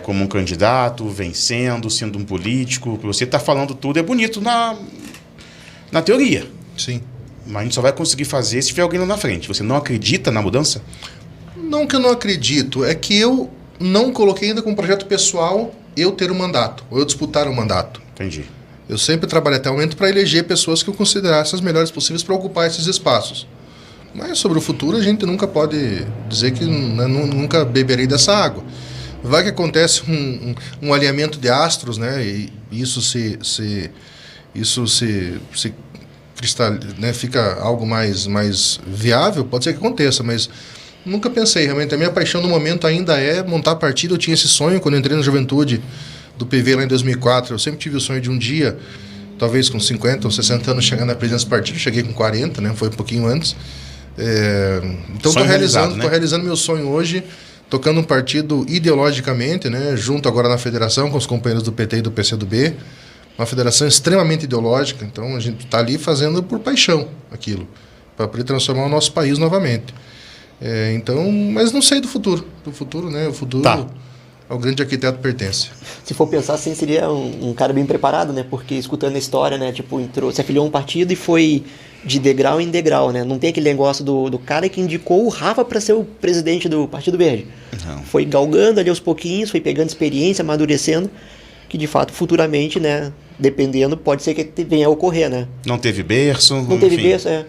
Como um candidato, vencendo, sendo um político? Você está falando tudo, é bonito na teoria. Sim. Mas a gente só vai conseguir fazer se tiver alguém lá na frente. Você não acredita na mudança? Não que eu não acredito, é que eu não coloquei ainda como projeto pessoal eu ter um mandato, ou eu disputar um mandato. Entendi. Eu sempre trabalhei até o momento para eleger pessoas que eu considerasse as melhores possíveis para ocupar esses espaços. Mas sobre o futuro a gente nunca pode dizer que nunca beberei dessa água. Vai que acontece um alinhamento de astros, né? E isso se né, fica algo mais viável, pode ser que aconteça, mas nunca pensei. Realmente, a minha paixão no momento ainda é montar partido. Eu tinha esse sonho quando eu entrei na juventude do PV lá em 2004. Eu sempre tive o sonho de um dia, talvez com 50 ou 60 anos, chegar na presidência do partido. Cheguei com 40, né? Foi um pouquinho antes. Então estou realizando meu sonho hoje, tocando um partido ideologicamente, né? Junto agora na federação com os companheiros do PT e do PCdoB. Uma federação extremamente ideológica, então a gente está ali fazendo por paixão aquilo, para poder transformar o nosso país novamente. Mas não sei do futuro. Do futuro, né? O futuro ao grande arquiteto pertence. Se for pensar assim, seria um cara bem preparado, né? Porque escutando a história, né? Tipo, se afiliou a um partido e foi de degrau em degrau, né? Não tem aquele negócio do cara que indicou o Rafa para ser o presidente do Partido Verde. Não. Foi galgando ali aos pouquinhos, foi pegando experiência, amadurecendo, que de fato futuramente, né, dependendo, pode ser que venha a ocorrer, né? Não teve berço. Não teve berço, é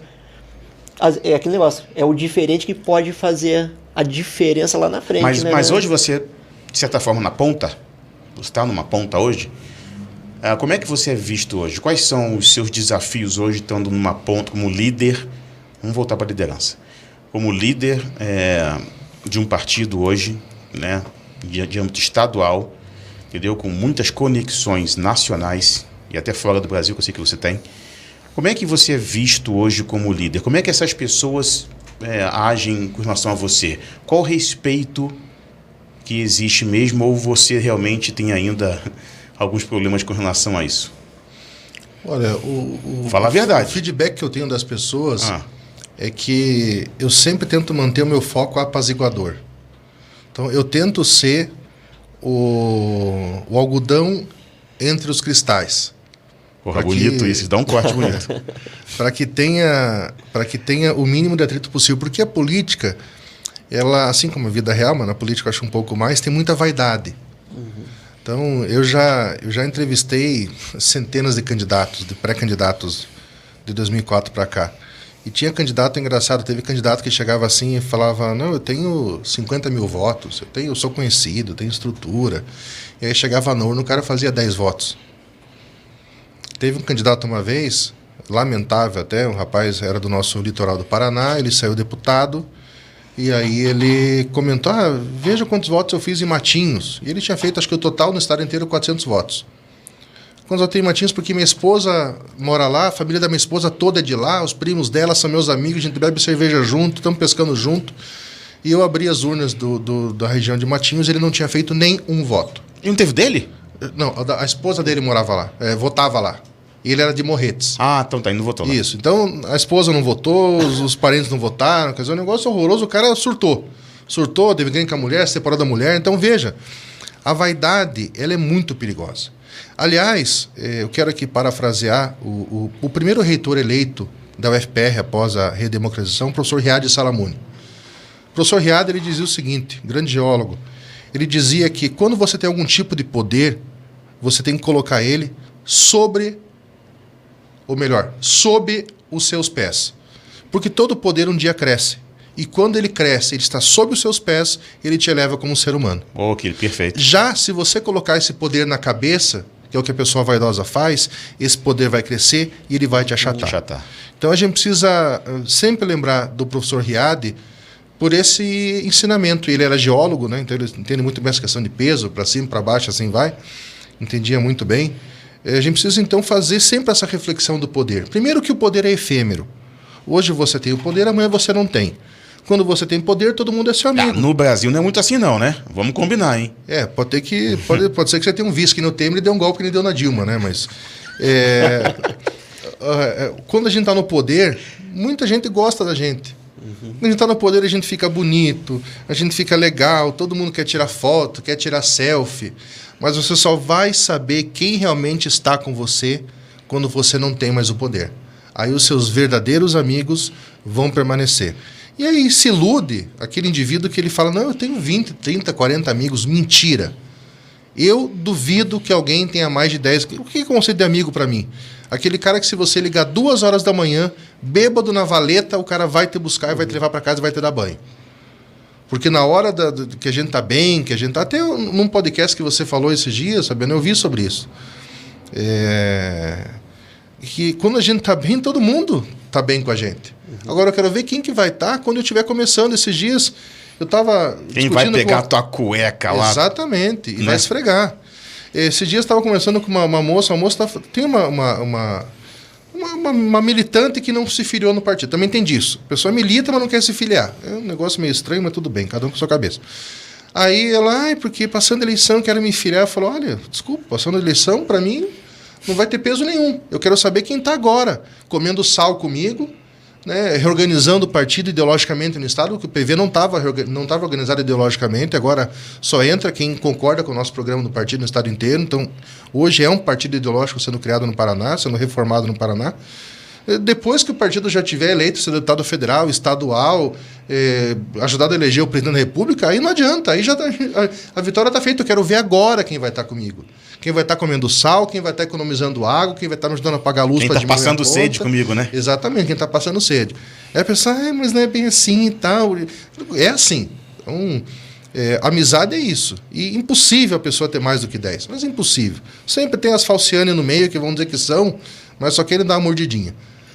aquele negócio, é o diferente que pode fazer a diferença lá na frente, mas hoje você, de certa forma, na ponta, você está numa ponta hoje, como é que você é visto hoje? Quais são os seus desafios hoje, estando numa ponta, como líder, vamos voltar para a liderança, como líder de um partido hoje, né, de âmbito estadual, entendeu? Com muitas conexões nacionais e até fora do Brasil, que eu sei que você tem. Como é que você é visto hoje como líder? Como é que essas pessoas agem com relação a você? Qual o respeito que existe mesmo, ou você realmente tem ainda alguns problemas com relação a isso? Olha, Fala a verdade. O feedback que eu tenho das pessoas é que eu sempre tento manter o meu foco apaziguador. Então, eu tento ser o algodão entre os cristais. Porra, bonito isso, dá um corte bonito. Para que tenha o mínimo de atrito possível. Porque a política, ela, assim como a vida real, mas na política eu acho um pouco mais, tem muita vaidade. Uhum. Então, eu já entrevistei centenas de candidatos, de pré-candidatos de 2004 para cá. E tinha candidato engraçado, teve candidato que chegava assim e falava, não, eu tenho 50 mil votos, eu sou conhecido, tenho estrutura. E aí chegava na urna, o cara fazia 10 votos. Teve um candidato uma vez, lamentável até, um rapaz era do nosso litoral do Paraná, ele saiu deputado, e aí ele comentou, veja quantos votos eu fiz em Matinhos. E ele tinha feito, acho que o total no estado inteiro, 400 votos. Quando eu tenho em Matinhos, porque minha esposa mora lá, a família da minha esposa toda é de lá, os primos dela são meus amigos, a gente bebe cerveja junto, estamos pescando junto. E eu abri as urnas da região de Matinhos, ele não tinha feito nem um voto. E não teve dele? Não, a esposa dele morava lá, votava lá. E ele era de Morretes. Então tá, não votou lá. Isso, então a esposa não votou, os parentes não votaram, quer dizer, um negócio horroroso, o cara surtou. Surtou, teve ganho com a mulher, separou da mulher. Então veja, a vaidade, ela é muito perigosa. Aliás, eu quero aqui parafrasear o primeiro reitor eleito da UFPR após a redemocratização, o professor Riad Salamuni. O professor Riad, ele dizia o seguinte, grande geólogo, ele dizia que quando você tem algum tipo de poder, você tem que colocar ele sobre ou melhor, sob os seus pés. Porque todo poder um dia cresce. E quando ele cresce, ele está sob os seus pés, ele te eleva como ser humano. Ok, perfeito. Já se você colocar esse poder na cabeça, que é o que a pessoa vaidosa faz, esse poder vai crescer e ele vai te achatar. Então a gente precisa sempre lembrar do professor Riad por esse ensinamento. Ele era geólogo, né? Então ele entende muito bem essa questão de peso, para cima, para baixo, assim vai. Entendia muito bem. A gente precisa então fazer sempre essa reflexão do poder. Primeiro que o poder é efêmero. Hoje você tem o poder, amanhã você não tem. Quando você tem poder, todo mundo é seu amigo. No Brasil não é muito assim não, né? Vamos combinar, hein? Pode ser que você tenha um vice que no Temer e dê um golpe que ele deu na Dilma, né? Mas quando a gente está no poder, muita gente gosta da gente. Quando a gente está no poder, a gente fica bonito, a gente fica legal, todo mundo quer tirar foto, quer tirar selfie. Mas você só vai saber quem realmente está com você quando você não tem mais o poder. Aí os seus verdadeiros amigos vão permanecer. E aí se ilude aquele indivíduo que ele fala, não, eu tenho 20, 30, 40 amigos. Mentira. Eu duvido que alguém tenha mais de 10. O que é conceito de amigo para mim? Aquele cara que se você ligar 2 horas da manhã, bêbado na valeta, o cara vai te buscar e vai te levar para casa e vai te dar banho. Porque na hora que a gente tá bem, que a gente tá... Até num podcast que você falou esses dias, sabendo, eu vi sobre isso. Que quando a gente tá bem, todo mundo tá bem com a gente. Agora eu quero ver quem que vai estar quando eu estiver começando. Esses dias eu estava quem vai pegar a tua cueca lá. Exatamente, e vai esfregar. Esses dias eu estava conversando com uma moça, tem uma militante que não se filiou no partido. Também tem disso. A pessoa milita, mas não quer se filiar. É um negócio meio estranho, mas tudo bem, cada um com a sua cabeça. Aí ela, porque passando a eleição quero me filiar. Eu falo, olha, desculpa, passando a eleição, para mim, não vai ter peso nenhum. Eu quero saber quem está agora, comendo sal comigo, né, reorganizando o partido ideologicamente no Estado, porque o PV não estava organizado ideologicamente, agora só entra quem concorda com o nosso programa do partido no Estado inteiro. Então, hoje é um partido ideológico sendo criado no Paraná, sendo reformado no Paraná. Depois que o partido já tiver eleito ser deputado federal, estadual, ajudado a eleger o presidente da República, aí não adianta, aí já a vitória está feita. Eu quero ver agora quem vai estar comigo. Quem vai estar comendo sal, quem vai estar economizando água, quem vai estar me ajudando a pagar a luz para diminuir a conta. Quem está passando sede comigo, né? Exatamente, quem está passando sede. Aí a pessoa, mas não é bem assim e tal. É assim. Então, amizade é isso. E impossível a pessoa ter mais do que 10. Mas é impossível. Sempre tem as falciane no meio que vão dizer que são, mas só querem dar uma mordidinha.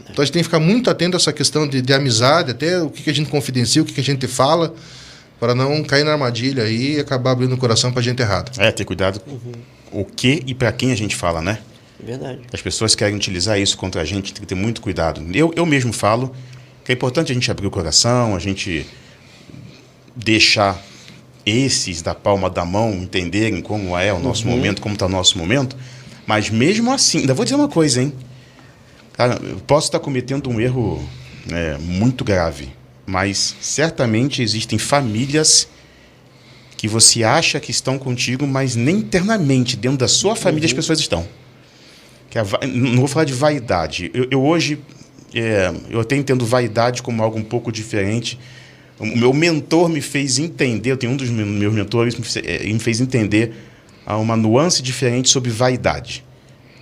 Então a gente tem que ficar muito atento a essa questão de amizade, até o que a gente confidencia, o que a gente fala, para não cair na armadilha aí e acabar abrindo o coração para gente errada. Ter cuidado o que e para quem a gente fala, né? Verdade. As pessoas querem utilizar isso contra a gente, tem que ter muito cuidado. Eu mesmo falo que é importante a gente abrir o coração, a gente deixar esses da palma da mão entenderem como é o nosso momento, como está o nosso momento, mas mesmo assim, ainda vou dizer uma coisa, hein? Cara, eu posso estar cometendo um erro muito grave, mas certamente existem famílias que você acha que estão contigo, mas nem internamente, dentro da sua família, as pessoas estão. Não vou falar de vaidade. Eu hoje, eu até entendo vaidade como algo um pouco diferente. O meu mentor me fez entender, eu tenho um dos meus mentores, me fez entender uma nuance diferente sobre vaidade.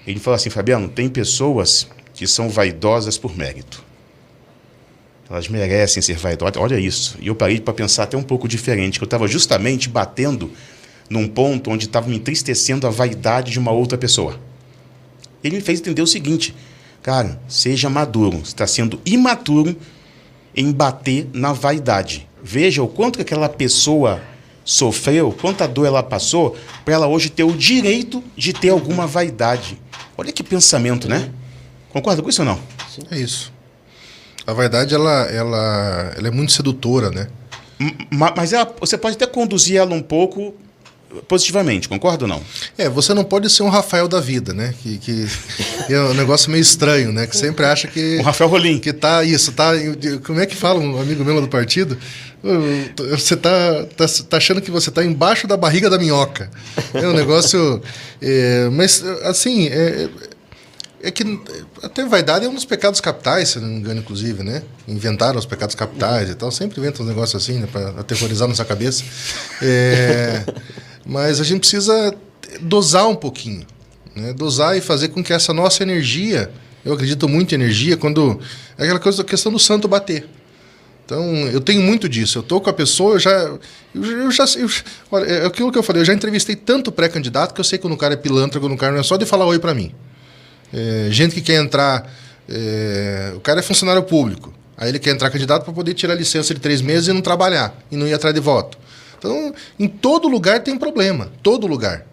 Ele falou assim, Fabiano, tem pessoas que são vaidosas por mérito. Elas merecem ser vaidosas. Olha isso. E eu parei para pensar até um pouco diferente, que eu estava justamente batendo num ponto onde estava me entristecendo a vaidade de uma outra pessoa. Ele me fez entender o seguinte, cara, seja maduro. Você está sendo imaturo em bater na vaidade. Veja o quanto que aquela pessoa sofreu, quanta dor ela passou, para ela hoje ter o direito de ter alguma vaidade. Olha que pensamento, né? Concorda com isso ou não? Sim. É isso. A vaidade, ela é muito sedutora, né? Mas você pode até conduzir ela um pouco positivamente, concorda ou não? Você não pode ser um Rafael da vida, né? Que é um negócio meio estranho, né? Que sempre acha que... Um Rafael Rolim. Que tá... Como é que fala um amigo meu do partido? Você tá achando que você tá embaixo da barriga da minhoca. É um negócio... mas, assim... É que até vaidade é um dos pecados capitais, se não me engano, inclusive, né? Inventaram os pecados capitais e tal. Sempre inventam uns negócios assim, né? Para aterrorizar nossa cabeça. Mas a gente precisa dosar um pouquinho, né? Dosar e fazer com que essa nossa energia Eu acredito muito em energia quando... É aquela coisa, a questão do santo bater. Então, eu tenho muito disso. Eu tô com a pessoa, olha, é aquilo que eu falei, eu já entrevistei tanto pré-candidato que eu sei quando o cara é pilantra, quando o cara não é só de falar oi para mim. Gente que quer entrar... o cara é funcionário público. Aí ele quer entrar candidato para poder tirar licença de 3 meses e não trabalhar. E não ir atrás de voto. Então, em todo lugar tem problema. Todo lugar.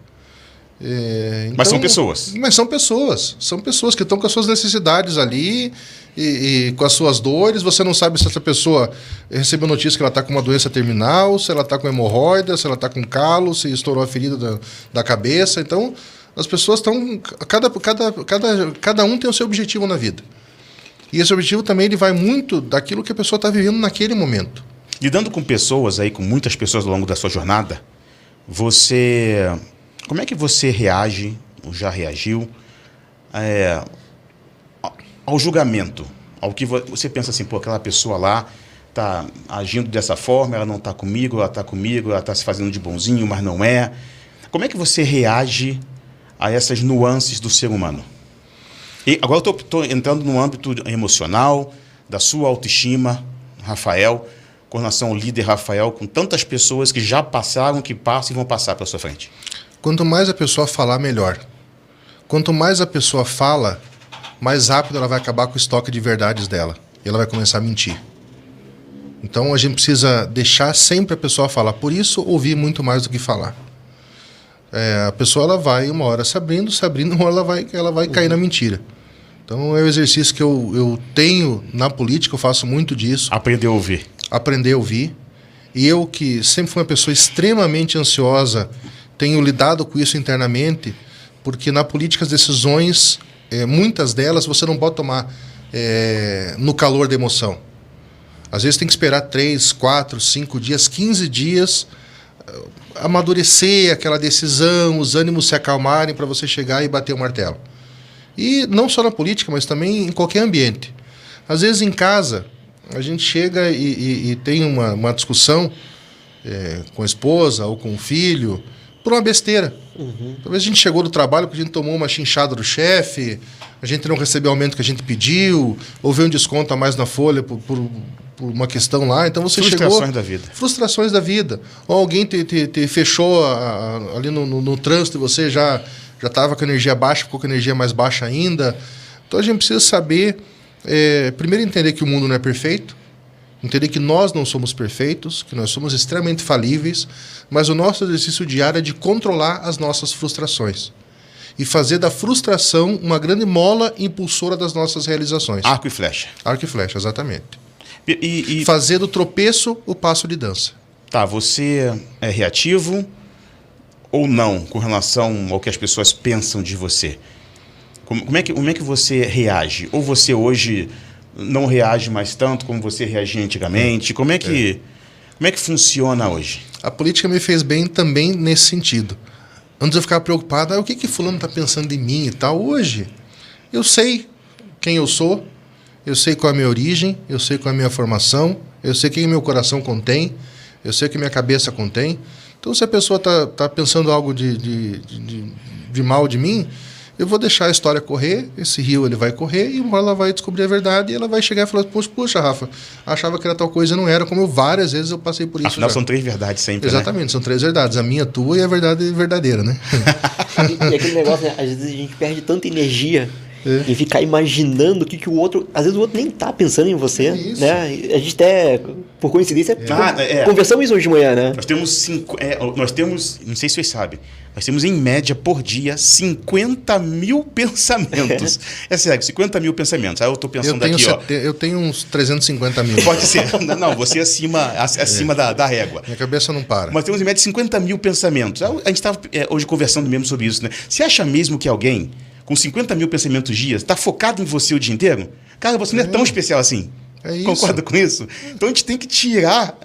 Mas são pessoas. Mas são pessoas. São pessoas que estão com as suas necessidades ali e com as suas dores. Você não sabe se essa pessoa recebeu notícia que ela está com uma doença terminal, se ela está com hemorroida, se ela está com calo, se estourou a ferida da cabeça. Então, as pessoas estão... Cada um tem o seu objetivo na vida. E esse objetivo também ele vai muito daquilo que a pessoa está vivendo naquele momento. Lidando com pessoas aí, com muitas pessoas ao longo da sua jornada, como é que você reage, ou já reagiu, ao julgamento? Ao que você pensa assim, pô, aquela pessoa lá está agindo dessa forma, ela não está comigo, ela está se fazendo de bonzinho, mas não é. Como é que você reage a essas nuances do ser humano? E agora eu estou entrando no âmbito emocional, da sua autoestima, Rafael, com relação ao líder Rafael, com tantas pessoas que já passaram, que passam e vão passar pela sua frente. Quanto mais a pessoa falar, melhor. Quanto mais a pessoa fala, mais rápido ela vai acabar com o estoque de verdades dela. E ela vai começar a mentir. Então a gente precisa deixar sempre a pessoa falar. Por isso, ouvir muito mais do que falar. A pessoa ela vai uma hora se abrindo, uma hora ela vai cair na mentira. Então é o exercício que eu tenho na política, eu faço muito disso. Aprender a ouvir. Aprender a ouvir. E eu, que sempre fui uma pessoa extremamente ansiosa, tenho lidado com isso internamente, porque na política as decisões, muitas delas, você não pode tomar no calor da emoção. Às vezes tem que esperar 3, 4, 5 dias, 15 dias, amadurecer aquela decisão, os ânimos se acalmarem para você chegar e bater o martelo. E não só na política, mas também em qualquer ambiente. Às vezes em casa, a gente chega e tem uma discussão com a esposa ou com o filho por uma besteira. Talvez a gente chegou do trabalho porque a gente tomou uma chinchada do chefe, a gente não recebeu o aumento que a gente pediu, houve um desconto a mais na folha por uma questão lá. Então você Frustrações da vida. Frustrações da vida. Ou alguém te fechou ali no trânsito e você já estava com a energia baixa, ficou com a energia mais baixa ainda. Então a gente precisa saber, primeiro entender que o mundo não é perfeito, entender que nós não somos perfeitos, que nós somos extremamente falíveis, mas o nosso exercício diário é de controlar as nossas frustrações e fazer da frustração uma grande mola impulsora das nossas realizações. Arco e flecha. Arco e flecha, exatamente. E fazer do tropeço o passo de dança. Tá, você é reativo ou não com relação ao que as pessoas pensam de você? Como é que você reage? Ou você hoje não reage mais tanto como você reagia antigamente? Como é que funciona hoje? A política me fez bem também nesse sentido. Antes eu ficava preocupado, o que fulano está pensando de mim e tal. Hoje, eu sei quem eu sou, eu sei qual é a minha origem, eu sei qual é a minha formação, eu sei quem meu coração contém, eu sei o que minha cabeça contém. Então, se a pessoa está pensando algo de mal de mim, eu vou deixar a história correr, esse rio ele vai correr e uma hora ela vai descobrir a verdade e ela vai chegar e falar, poxa, Rafa, achava que era tal coisa e não era, como várias vezes eu passei por isso. Afinal, já. São 3 verdades sempre, Exatamente, né? São 3 verdades, a minha, a tua e a verdade verdadeira, né? E aquele negócio, né? Às vezes a gente perde tanta energia em ficar imaginando o que o outro... Às vezes o outro nem tá pensando em você, né? A gente até, por coincidência, conversamos isso hoje de manhã, né? Nós temos, não sei se vocês sabem, nós temos em média por dia 50 mil pensamentos. É sério, 50 mil pensamentos. Aí eu tô pensando aqui, eu tenho uns 350 mil. Pode ser. Não, você acima da régua. Minha cabeça não para. Mas temos em média 50 mil pensamentos. A gente estava hoje conversando mesmo sobre isso, né? Você acha mesmo que alguém com 50 mil pensamentos dias está focado em você o dia inteiro? Cara, você não é tão especial assim. É isso. Concorda com isso? Então a gente tem que tirar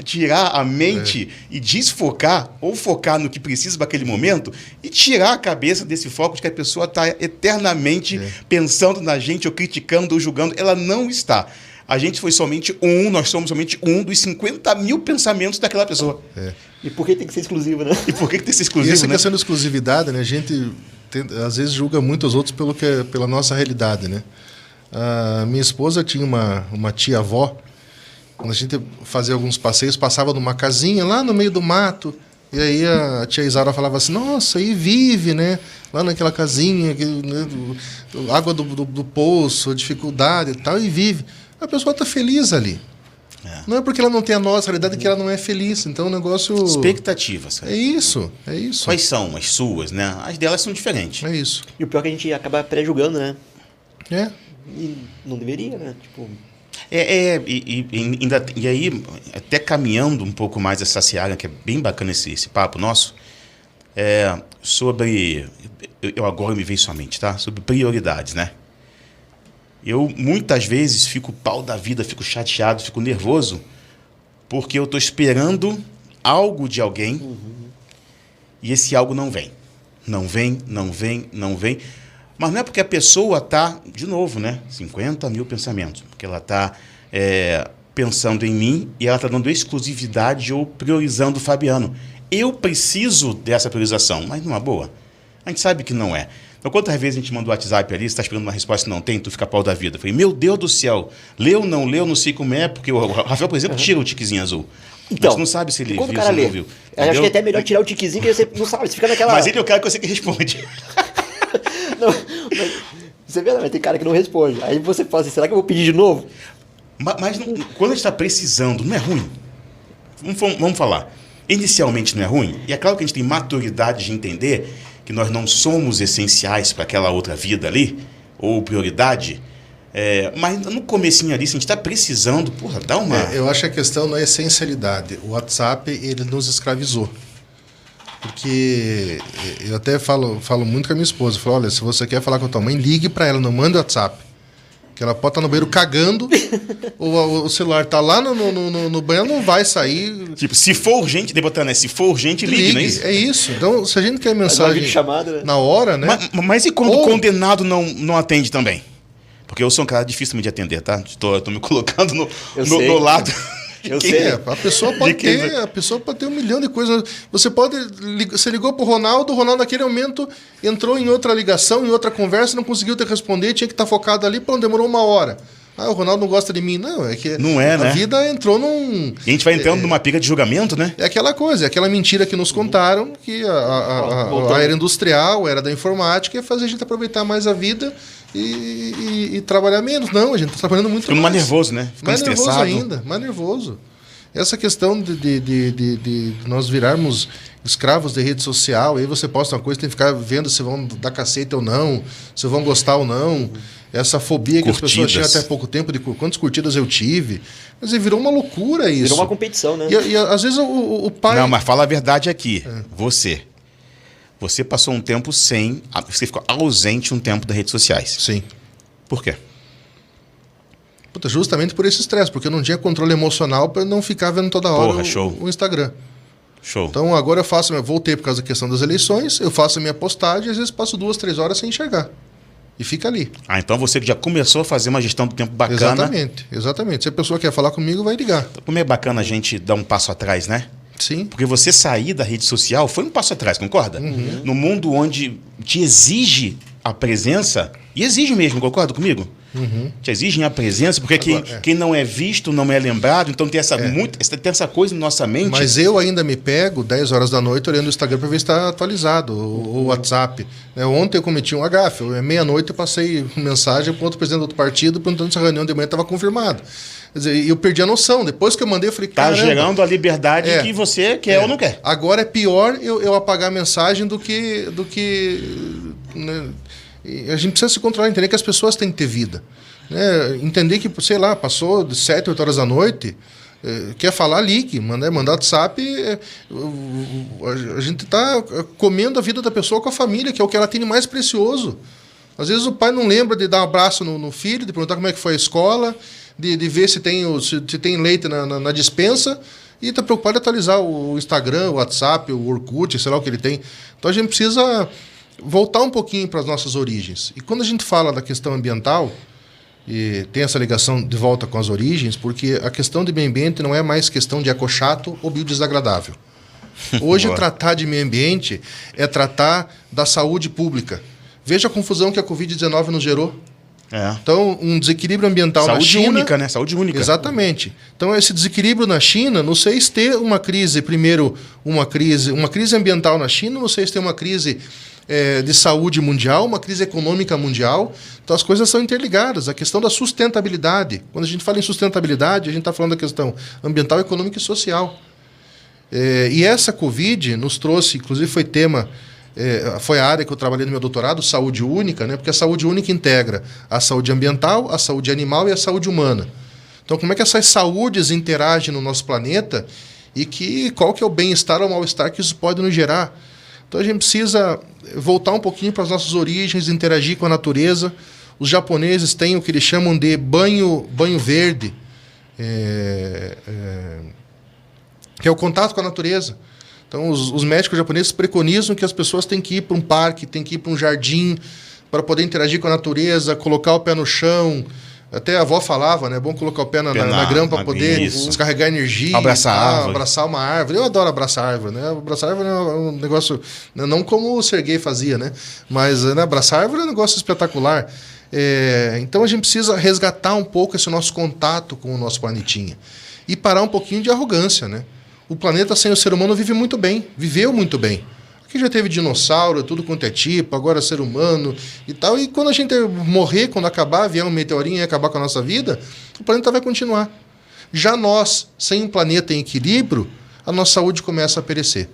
a mente e desfocar, ou focar no que precisa naquele momento, e tirar a cabeça desse foco de que a pessoa está eternamente pensando na gente, ou criticando, ou julgando. Ela não está. A gente foi somente nós somos somente um dos 50 mil pensamentos daquela pessoa. E por que tem que ser exclusivo, né? E por que tem que ser exclusivo, e essa né? questão de exclusividade, né? A gente às vezes julga muito os outros pela nossa realidade, né? A minha esposa tinha uma tia-avó. Quando a gente fazia alguns passeios, passava numa casinha lá no meio do mato. E aí a tia Isaura falava assim, nossa, aí vive, né? Lá naquela casinha, né, água do poço, dificuldade e tal, e vive. A pessoa está feliz ali. Não é porque ela não tem a nossa, a realidade é que ela não é feliz. Então o negócio... Expectativas. É isso, é isso. Quais são as suas, né? As delas são diferentes. É isso. E o pior é que a gente acaba pré-julgando, né? É. E não deveria, né? Tipo... E aí, até caminhando um pouco mais essa seara, que é bem bacana esse papo nosso, sobre... Eu agora me veio somente, tá? Sobre prioridades, né? Eu, muitas vezes, fico pau da vida, fico chateado, fico nervoso, porque eu estou esperando algo de alguém e esse algo não vem. Não vem, não vem, não vem. Mas não é porque a pessoa está, de novo, né? 50 mil pensamentos. Porque ela está pensando em mim e ela está dando exclusividade ou priorizando o Fabiano. Eu preciso dessa priorização, mas numa boa. A gente sabe que não é. Então, quantas vezes a gente manda o WhatsApp ali, você está esperando uma resposta e não tem, tu fica pau da vida. Eu falei, meu Deus do céu, leu, não sei como é, porque o Rafael, por exemplo, tira o tiquezinho azul. Então, mas tu não sabe se ele viu, quando o cara lê, não viu. eu acho que é até melhor tirar o tiquezinho, que você não sabe, você fica naquela... Mas ele é o cara que você que responde. Não, mas, você vê, mas tem cara que não responde. Aí você fala assim, será que eu vou pedir de novo? Mas não, quando a gente está precisando, não é ruim. Vamos falar. Inicialmente não é ruim. E é claro que a gente tem maturidade de entender que nós não somos essenciais para aquela outra vida ali, ou prioridade. Mas no comecinho ali, se a gente está precisando, porra, dá uma... Eu acho que a questão não é essencialidade. O WhatsApp, ele nos escravizou. Porque eu até falo muito com a minha esposa. Eu falo, olha, se você quer falar com a tua mãe, ligue para ela, não mande WhatsApp. Que ela pode estar no banheiro cagando, o celular tá lá no banheiro, não vai sair. Tipo, se for urgente, né? Se for urgente, ligue, não é isso? É isso. Então, se a gente quer mensagem chamada, né? na hora, né? Mas e quando o condenado não atende também? Porque eu sou um cara difícil de atender, tá? Tô me colocando no lado... Eu sei. A pessoa pode ter 1 milhão de coisas. Você ligou pro Ronaldo, o Ronaldo naquele momento entrou em outra ligação, em outra conversa, não conseguiu te responder, tinha que estar focado ali, demorou 1 hora. O Ronaldo não gosta de mim. Não, é que não é, né? A vida entrou num... E a gente vai entrando numa pica de julgamento, né? É aquela coisa, é aquela mentira que nos contaram, que a era industrial, a era da informática, ia fazer a gente aproveitar mais a vida e trabalhar menos. Não, a gente está trabalhando muito mais nervoso, né? Ficando mais estressado. Nervoso ainda, mais nervoso. Essa questão de nós virarmos escravos de rede social, aí você posta uma coisa, tem que ficar vendo se vão dar cacete ou não, se vão gostar ou não. Essa fobia que as pessoas tinham até pouco tempo de quantas curtidas eu tive. Mas virou uma loucura isso. Virou uma competição, né? E às vezes o pai... Não, mas fala a verdade aqui. Você passou um tempo você ficou ausente um tempo das redes sociais. Sim. Por quê? Justamente por esse estresse, porque eu não tinha controle emocional para não ficar vendo toda hora o Instagram. Show. Então agora voltei por causa da questão das eleições, eu faço a minha postagem e às vezes passo 2, 3 horas sem enxergar. E fica ali. Então você já começou a fazer uma gestão do tempo bacana. Exatamente. Se a pessoa quer falar comigo, vai ligar. Então, como é bacana a gente dar um passo atrás, né? Sim. Porque você sair da rede social foi um passo atrás, concorda? No mundo onde te exige a presença, e exige mesmo, concorda comigo? Te exigem a presença, porque quem não é visto não é lembrado, então tem essa coisa na nossa mente. Mas eu ainda me pego 10 horas da noite olhando o Instagram para ver se está atualizado, o WhatsApp. Ontem eu cometi um agafe, meia-noite eu passei mensagem para outro presidente do outro partido perguntando se a reunião de manhã estava confirmada. Quer dizer, eu perdi a noção. Depois que eu mandei, eu falei, tá gerando a liberdade que você quer ou não quer. Agora é pior eu apagar a mensagem do que né? A gente precisa se controlar, entender que as pessoas têm que ter vida. Né? Entender que, sei lá, passou de 7, 8 horas da noite, quer falar, ligue, mandar WhatsApp. A gente está comendo a vida da pessoa com a família, que é o que ela tem de mais precioso. Às vezes o pai não lembra de dar um abraço no filho, de perguntar como é que foi a escola, de ver se tem leite na dispensa, e está preocupado em atualizar o Instagram, o WhatsApp, o Orkut, sei lá o que ele tem. Então a gente precisa voltar um pouquinho para as nossas origens. E quando a gente fala da questão ambiental, e tem essa ligação de volta com as origens, porque a questão de meio ambiente não é mais questão de ecochato ou biodesagradável. Hoje, tratar de meio ambiente é tratar da saúde pública. Veja a confusão que a Covid-19 nos gerou. Então, um desequilíbrio ambiental na China... Saúde única, né? Saúde única. Exatamente. Então, esse desequilíbrio na China, não sei se ter uma crise, uma crise ambiental na China, não sei se ter uma crise de saúde mundial, uma crise econômica mundial. Então, as coisas são interligadas. A questão da sustentabilidade. Quando a gente fala em sustentabilidade, a gente está falando da questão ambiental, econômica e social. E essa Covid nos trouxe, inclusive foi tema... foi a área que eu trabalhei no meu doutorado, saúde única, né? Porque a saúde única integra a saúde ambiental, a saúde animal e a saúde humana. Então, como é que essas saúdes interagem no nosso planeta e qual que é o bem-estar ou mal-estar que isso pode nos gerar? Então, a gente precisa voltar um pouquinho para as nossas origens, interagir com a natureza. Os japoneses têm o que eles chamam de banho verde, que é o contato com a natureza. Então, os médicos japoneses preconizam que as pessoas têm que ir para um parque, têm que ir para um jardim, para poder interagir com a natureza, colocar o pé no chão. Até a avó falava, né? É bom colocar o pé na grama para poder descarregar energia. Abraçar uma árvore. Eu adoro abraçar árvore, né? Abraçar árvore é um negócio... Não como o Serguei fazia, né? Mas abraçar árvore é um negócio espetacular. Então, a gente precisa resgatar um pouco esse nosso contato com o nosso planetinha. E parar um pouquinho de arrogância, né? O planeta sem o ser humano viveu muito bem. Aqui já teve dinossauro, tudo quanto é tipo, agora ser humano e tal. E quando a gente morrer, quando acabar, vier um meteorinho e acabar com a nossa vida, o planeta vai continuar. Já nós, sem um planeta em equilíbrio, a nossa saúde começa a perecer.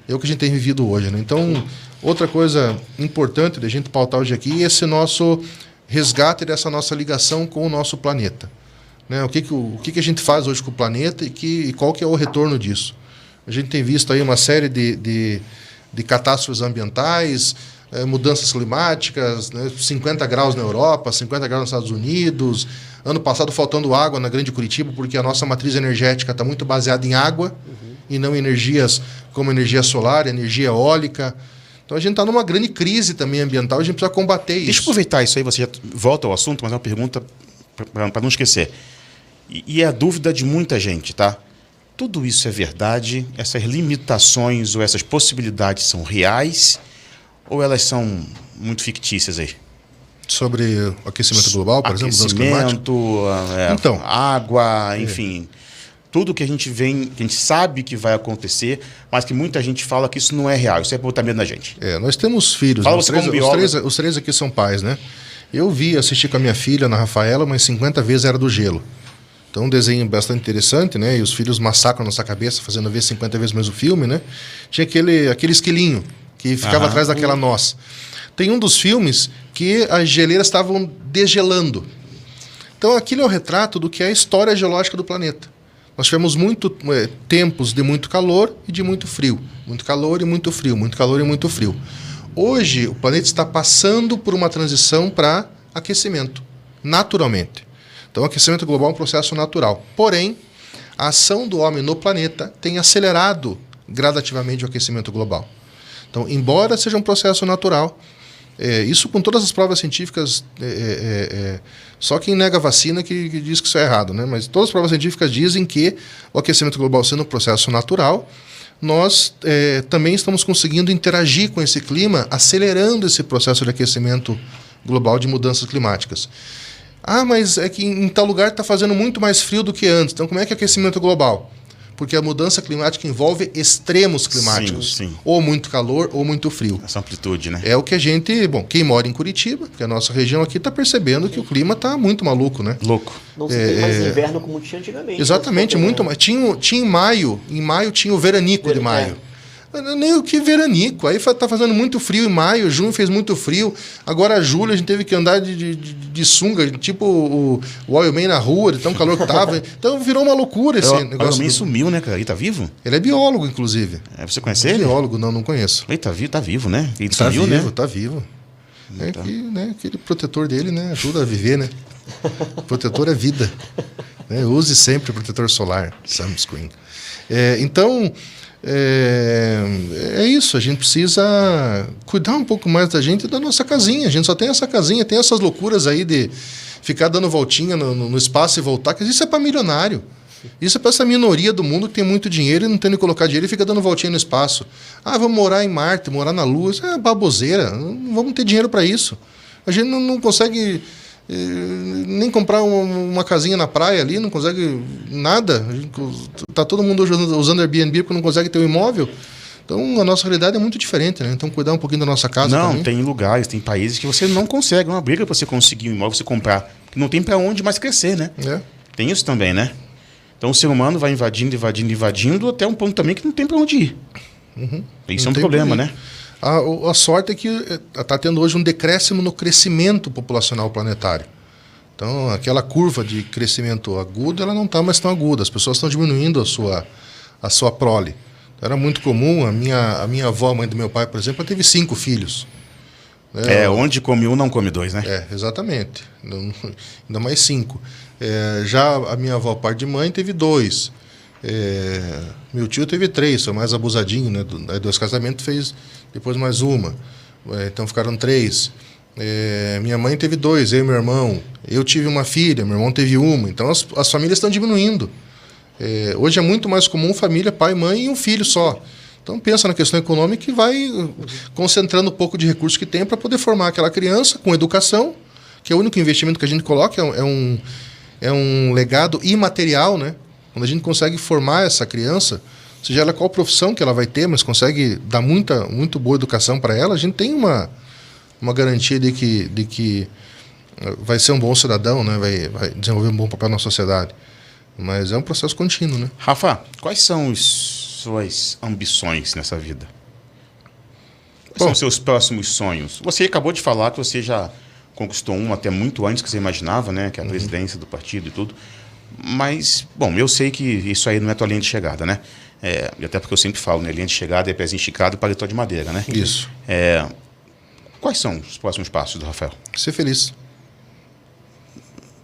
É o que a gente tem vivido hoje, né? Então, outra coisa importante da gente pautar hoje aqui é esse nosso resgate dessa nossa ligação com o nosso planeta. Né? O que a gente faz hoje com o planeta e qual que é o retorno disso? A gente tem visto aí uma série de catástrofes ambientais, mudanças climáticas, né? 50 graus na Europa, 50 graus nos Estados Unidos. Ano passado faltando água na Grande Curitiba, porque a nossa matriz energética está muito baseada em água e não em energias como energia solar, energia eólica. Então a gente está numa grande crise também ambiental, a gente precisa combater isso. Deixa eu aproveitar isso aí, você já volta ao assunto, mas é uma pergunta para não esquecer. E é a dúvida de muita gente, tá? Tudo isso é verdade? Essas limitações ou essas possibilidades são reais ou elas são muito fictícias aí? Sobre o aquecimento global, por exemplo, mudança climática? Então, água, enfim... Tudo que a gente sabe que vai acontecer, mas que muita gente fala que isso não é real, isso é botar medo na gente. Nós temos filhos, fala, né? Os três aqui são pais, né? Eu assisti com a minha filha, Ana Rafaela, mas 50 vezes era do gelo. Então, um desenho bastante interessante, né? E os filhos massacram a nossa cabeça, fazendo ver 50 vezes mais o filme, né? Tinha aquele esquilinho que ficava atrás daquela noz. Tem um dos filmes que as geleiras estavam degelando. Então, aquilo é o retrato do que é a história geológica do planeta. Nós tivemos tempos de muito calor e de muito frio. Muito calor e muito frio, muito calor e muito frio. Hoje, o planeta está passando por uma transição para aquecimento, naturalmente. Então, o aquecimento global é um processo natural. Porém, a ação do homem no planeta tem acelerado gradativamente o aquecimento global. Então, embora seja um processo natural, isso com todas as provas científicas, só quem nega a vacina que diz que isso é errado, né? Mas todas as provas científicas dizem que o aquecimento global sendo um processo natural, nós também estamos conseguindo interagir com esse clima, acelerando esse processo de aquecimento global, de mudanças climáticas. Mas é que em tal lugar está fazendo muito mais frio do que antes. Então, como é que é aquecimento global? Porque a mudança climática envolve extremos climáticos. Sim. Ou muito calor ou muito frio. Essa amplitude, né? É o que a gente... quem mora em Curitiba, que é a nossa região aqui, está percebendo que o clima está muito maluco, né? Louco. Não se tem mais inverno como tinha antigamente. Exatamente, muito mais. Tinha em maio tinha o veranico de maio. Nem o que veranico. Aí tá fazendo muito frio em maio, junho fez muito frio. Agora, julho, a gente teve que andar de sunga, tipo o Oil Man na rua, de tão calor que tava. Então virou uma loucura esse negócio. O Oil Man sumiu, né, cara? Ele tá vivo? Ele é biólogo, inclusive. Você conhece ele? Biólogo, não conheço. Ele tá vivo, né? Ele tá sumiu, vivo, né? Tá vivo. Aquele protetor dele, né? Ajuda a viver, né? O protetor é vida. Use sempre o protetor solar, sunscreen. Então... É isso, a gente precisa cuidar um pouco mais da gente e da nossa casinha. A gente só tem essa casinha, tem essas loucuras aí de ficar dando voltinha no espaço e voltar, que isso é para milionário. Isso é para essa minoria do mundo que tem muito dinheiro e não tem onde colocar dinheiro e fica dando voltinha no espaço. Vamos morar em Marte, morar na Lua, isso é baboseira, não vamos ter dinheiro para isso. A gente não consegue Nem comprar uma casinha na praia ali, não consegue nada. Tá todo mundo usando Airbnb porque não consegue ter um imóvel. Então, a nossa realidade é muito diferente, né? Então, cuidar um pouquinho da nossa casa Não, também. tem lugares, tem países que você não consegue. É uma briga para você conseguir um imóvel, você comprar. Que não tem para onde mais crescer, né? Tem isso também, né? Então, o ser humano vai invadindo, até um ponto também que não tem para onde ir. Isso é um problema, né? A sorte é que está tendo hoje um decréscimo no crescimento populacional planetário. Então, aquela curva de crescimento agudo, ela não está mais tão aguda. As pessoas estão diminuindo a sua prole. Era muito comum, a minha avó, mãe do meu pai, por exemplo, ela teve 5 filhos. Onde come um, não come dois, né? Exatamente. Ainda mais 5. Já a minha avó, pai de mãe, teve 2. Meu tio teve 3, foi mais abusadinho, né? 2 casamentos, fez depois mais uma. Então ficaram 3. Minha mãe teve 2, eu e meu irmão. Eu tive uma filha, meu irmão teve uma. Então as famílias estão diminuindo. Hoje é muito mais comum família, pai, mãe e um filho só. Então pensa na questão econômica e vai concentrando um pouco de recursos que tem para poder formar aquela criança com educação, que é o único investimento que a gente coloca, é um legado imaterial, né? Quando a gente consegue formar essa criança, seja ela qual profissão que ela vai ter, mas consegue dar muito boa educação para ela, a gente tem uma garantia de que vai ser um bom cidadão, né? Vai desenvolver um bom papel na sociedade. Mas é um processo contínuo, né? Rafa, quais são as suas ambições nessa vida? Quais são os seus próximos sonhos? Você acabou de falar que você já conquistou um até muito antes que você imaginava, né? Que é a presidência do partido e tudo. Mas, bom, eu sei que isso aí não é tua linha de chegada, né? E até porque eu sempre falo, né? Linha de chegada é pezinho esticado e paletó de madeira, né? Isso. Quais são os próximos passos do Rafael? Ser feliz.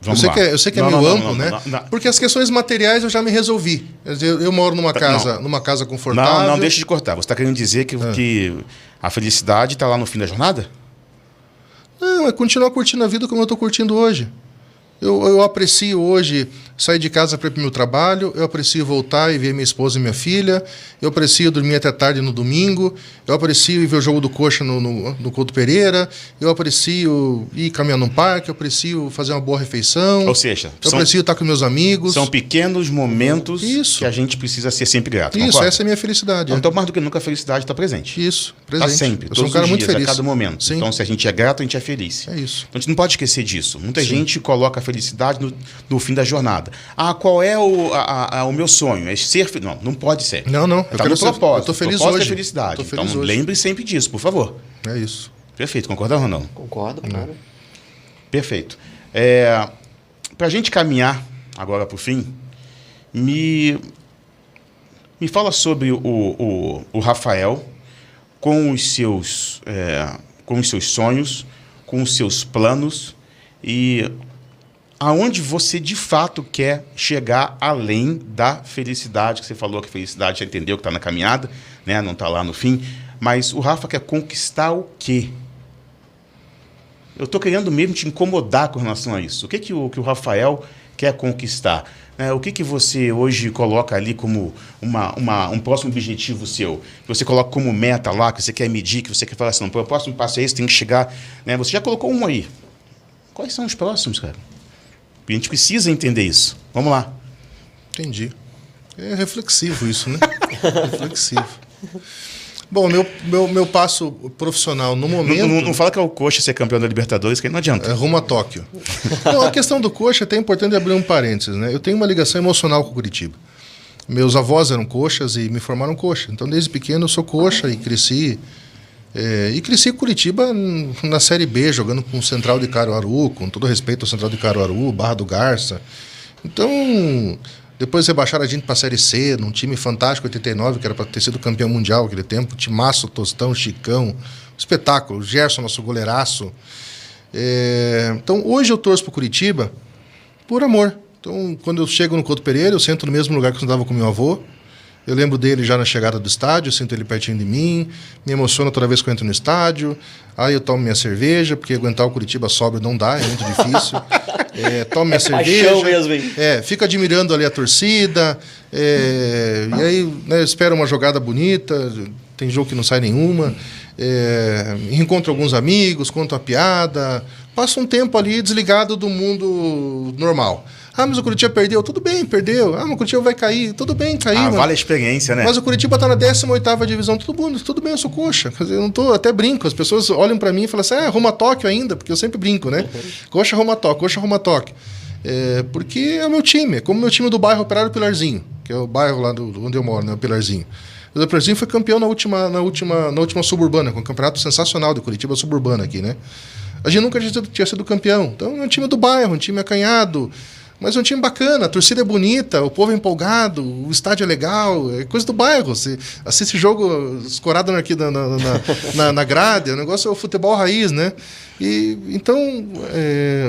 Vamos eu sei que é meio amplo, né? Porque as questões materiais eu já me resolvi. Eu moro numa casa confortável. Não, deixa de cortar. Você está querendo dizer que a felicidade está lá no fim da jornada? Não, é continuar curtindo a vida como eu estou curtindo hoje. Eu aprecio hoje sair de casa para ir para o meu trabalho, eu aprecio voltar e ver minha esposa e minha filha, eu aprecio dormir até tarde no domingo, eu aprecio ir ver o jogo do Coxa no Couto Pereira, eu aprecio ir caminhar num parque, eu aprecio fazer uma boa refeição. Ou seja, eu aprecio estar com meus amigos. São pequenos momentos que a gente precisa ser sempre grato. Isso, concorda? essa é a minha felicidade. Então, mais do que nunca, a felicidade está presente. Isso, presente. Está sempre, eu sou um todos cara os muito dias, feliz. a cada momento. Sim. Então, se a gente é grato, a gente é feliz. É isso. Então, a gente não pode esquecer disso. Muita gente coloca a felicidade no fim da jornada. Qual é o meu sonho? É ser feliz? Não pode ser. Não. Está no propósito. Eu tô feliz propósito hoje. é felicidade. Tô feliz então, hoje. lembre sempre disso, por favor. É isso. Perfeito. Concorda, Ronaldo? Concordo, claro. Perfeito. Para a gente caminhar agora para o fim, me fala sobre o Rafael com os seus sonhos, com os seus planos e aonde você de fato quer chegar além da felicidade, que você falou que a felicidade já entendeu que está na caminhada, né? Não está lá no fim, mas o Rafa quer conquistar o quê? Eu estou querendo mesmo te incomodar com relação a isso. O que o Rafael quer conquistar? O que você hoje coloca ali como um próximo objetivo seu? Que você coloca como meta lá, que você quer medir, que você quer falar assim, não, o próximo passo é esse, tem que chegar. Né? Você já colocou um aí. Quais são os próximos, cara? A gente precisa entender isso. Vamos lá. Entendi. É reflexivo isso, né? Reflexivo. Bom, meu passo profissional no momento... Não fala que é o Coxa ser campeão da Libertadores, que aí não adianta. É rumo a Tóquio. Não, a questão do Coxa é até importante abrir um parênteses, né? Eu tenho uma ligação emocional com o Curitiba. Meus avós eram coxas e me formaram coxa. Então, desde pequeno, eu sou coxa e cresci... E cresci com Curitiba na Série B, jogando com o Central de Caruaru, com todo respeito ao Central de Caruaru, Barra do Garça. Então, depois rebaixaram a gente para a Série C, num time fantástico, 89, que era para ter sido campeão mundial naquele tempo. Timaço, Tostão, Chicão, espetáculo. Gerson, nosso goleiraço. Então, hoje eu torço para o Curitiba por amor. Então, quando eu chego no Couto Pereira, eu sento no mesmo lugar que eu sentava com meu avô. Eu lembro dele já na chegada do estádio, eu sinto ele pertinho de mim, me emociona toda vez que eu entro no estádio, aí eu tomo minha cerveja, porque aguentar o Curitiba sóbrio não dá, é muito difícil. Tomo minha cerveja, paixão mesmo, hein? Fico admirando ali a torcida, e aí, né, espero uma jogada bonita, tem jogo que não sai nenhuma, reencontro alguns amigos, conto a piada, passa um tempo ali desligado do mundo normal. Ah, mas o Curitiba perdeu. Tudo bem, perdeu. Ah, mas o Curitiba vai cair. Tudo bem, caiu. Vale a experiência, né? Mas o Curitiba está na 18ª divisão. Tudo bem, eu sou coxa. Quer dizer, eu não tô, até brinco. As pessoas olham para mim e falam assim, rumo a Tóquio ainda, porque eu sempre brinco, né? Coxa, rumo a Tóquio, coxa, rumo a Tóquio. Porque é o meu time, é como o meu time do bairro Operário Pilarzinho, que é o bairro lá onde eu moro, né? O Pilarzinho. O Pilarzinho foi campeão na última suburbana, com um campeonato sensacional de Curitiba suburbana aqui, né? A gente nunca tinha sido campeão. Então é um time do bairro, um time acanhado, mas é um time bacana, a torcida é bonita, o povo é empolgado, o estádio é legal, é coisa do bairro. Você assiste jogo escorado aqui na grade, o negócio é o futebol raiz, né? E, então,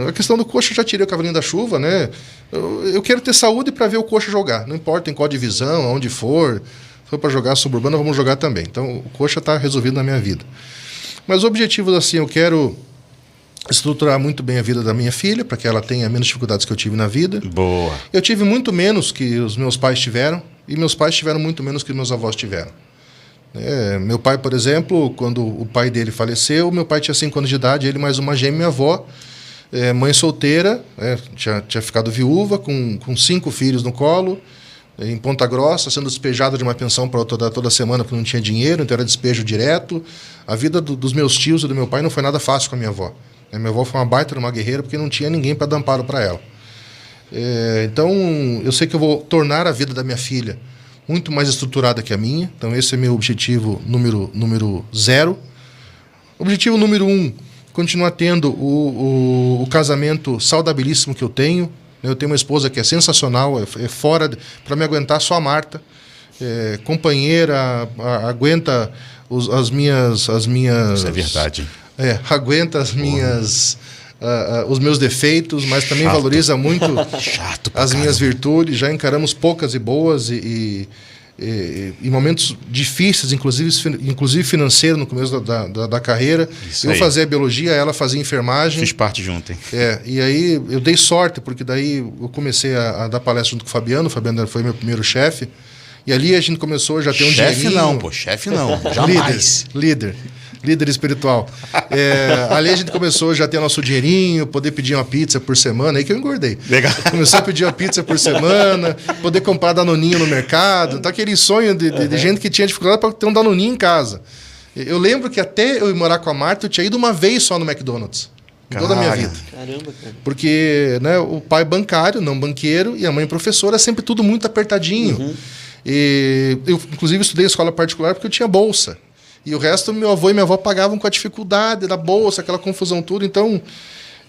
a questão do coxa, eu já tirei o cavalinho da chuva, né? Eu quero ter saúde para ver o coxa jogar, não importa em qual divisão, onde for. Se for para jogar suburbana, vamos jogar também. Então, o coxa está resolvido na minha vida. Mas objetivos assim, eu quero estruturar muito bem a vida da minha filha, para que ela tenha menos dificuldades que eu tive na vida. Boa. Eu tive muito menos que os meus pais tiveram, e meus pais tiveram muito menos que meus avós tiveram. Meu pai, por exemplo, quando o pai dele faleceu, meu pai tinha 5 anos de idade, ele mais uma gêmea, minha avó, mãe solteira, tinha ficado viúva, com 5 filhos no colo, em Ponta Grossa, sendo despejada de uma pensão para toda semana porque não tinha dinheiro, então era despejo direto. A vida dos meus tios e do meu pai não foi nada fácil com a minha avó. Minha avó foi uma baita, uma guerreira, porque não tinha ninguém para dar amparo para ela. Então, eu sei que eu vou tornar a vida da minha filha muito mais estruturada que a minha. Então, esse é meu objetivo número 0. Objetivo número 1, continuar tendo o casamento saudabilíssimo que eu tenho. Eu tenho uma esposa que é sensacional, é fora para me aguentar só a Marta. Companheira, aguenta as minhas... Isso é verdade. Aguenta os meus defeitos, mas também valoriza muito as minhas virtudes. Já encaramos poucas e boas e momentos difíceis, inclusive financeiro no começo da carreira. Isso eu aí. fazia biologia, ela fazia enfermagem. Fiz parte junto, hein? E aí eu dei sorte, porque daí eu comecei a dar palestra junto com o Fabiano foi meu primeiro chefe. E ali a gente começou já a ter um dinheirinho. Chefe não, jamais. Líder espiritual. Ali a gente começou já a ter nosso dinheirinho, poder pedir uma pizza por semana, aí que eu engordei. Legal. Começou a pedir uma pizza por semana, poder comprar danoninho no mercado. Então, aquele sonho de gente que tinha dificuldade para ter um danoninho em casa. Eu lembro que até eu ir morar com a Marta, eu tinha ido uma vez só no McDonald's. Em toda a minha vida. Caramba, cara. Porque, né, o pai bancário, não banqueiro, e a mãe professora, é sempre tudo muito apertadinho. Uhum. E eu, inclusive, estudei em escola particular porque eu tinha bolsa. E o resto, meu avô e minha avó pagavam com a dificuldade da bolsa, aquela confusão toda. Então,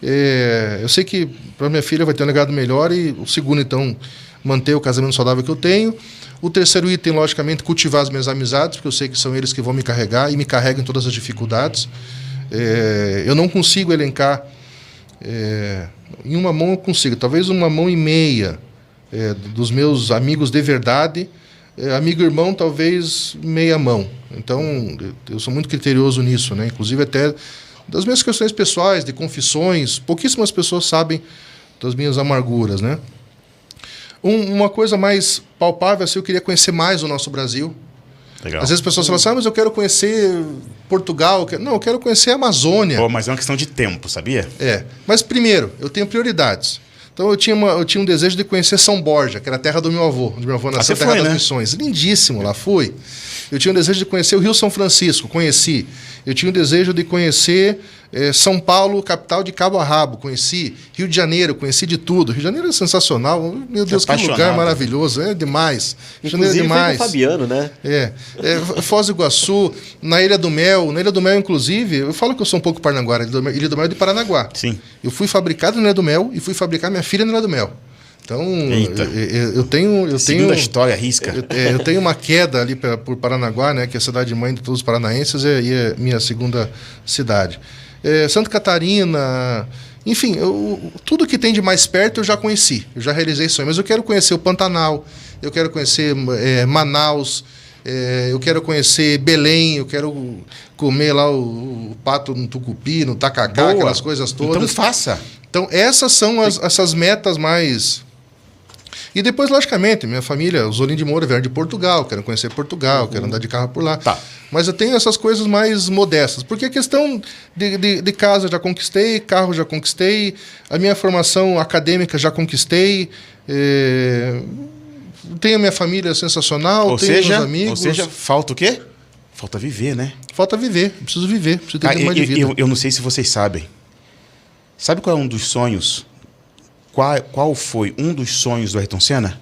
eu sei que para minha filha vai ter um legado melhor. E o segundo, então, manter o casamento saudável que eu tenho. O terceiro item, logicamente, cultivar as minhas amizades, porque eu sei que são eles que vão me carregar e me carregam em todas as dificuldades. Eu não consigo elencar... em uma mão eu consigo, talvez uma mão e meia dos meus amigos de verdade. Amigo e irmão, talvez meia mão. Então, eu sou muito criterioso nisso, né? Inclusive até das minhas questões pessoais, de confissões. Pouquíssimas pessoas sabem das minhas amarguras, né? Uma coisa mais palpável, assim, eu queria conhecer mais o nosso Brasil. Legal. Às vezes as pessoas falam assim, mas eu quero conhecer Portugal. Não, eu quero conhecer a Amazônia. Pô, mas é uma questão de tempo, sabia? Mas primeiro, eu tenho prioridades. Então eu tinha um desejo de conhecer São Borja, que era a terra do meu avô, onde meu avô nasceu, terra das Missões. Lindíssimo, lá fui. Eu tinha um desejo de conhecer o Rio São Francisco, conheci. Eu tinha um desejo de conhecer São Paulo, capital de cabo a rabo, conheci. Rio de Janeiro, conheci de tudo. Rio de Janeiro é sensacional. Meu Deus, que lugar maravilhoso. É demais. Rio de Janeiro é demais. Foi com o Fabiano, né? Foz do Iguaçu, na Ilha do Mel. Na Ilha do Mel, inclusive, eu falo que eu sou um pouco paranaguara. Ilha do Mel é de Paranaguá. Sim. Eu fui fabricado na Ilha do Mel e fui fabricar minha filha na Ilha do Mel. Então, eu tenho... Seguindo a história, risca. Eu tenho uma queda ali por Paranaguá, né, que é a cidade-mãe de todos os paranaenses, e é minha segunda cidade. Santa Catarina... Enfim, tudo que tem de mais perto eu já conheci. Eu já realizei sonho. Mas eu quero conhecer o Pantanal, eu quero conhecer Manaus, eu quero conhecer Belém, eu quero comer lá o pato no tucupi, no tacacá, aquelas coisas todas. Então faça. Então, essas são essas metas mais... E depois, logicamente, minha família, os Olim de Moura vieram de Portugal, quero conhecer Portugal, quero andar de carro por lá. Tá. Mas eu tenho essas coisas mais modestas. Porque a questão de casa já conquistei, carro já conquistei, a minha formação acadêmica já conquistei, tenho a minha família sensacional, tenho meus amigos. Ou seja, falta o quê? Falta viver, né? Falta viver, preciso viver, preciso ter tempo mais de vida. Eu não sei se vocês sabem. Sabe qual é um dos sonhos? Qual foi um dos sonhos do Ayrton Senna?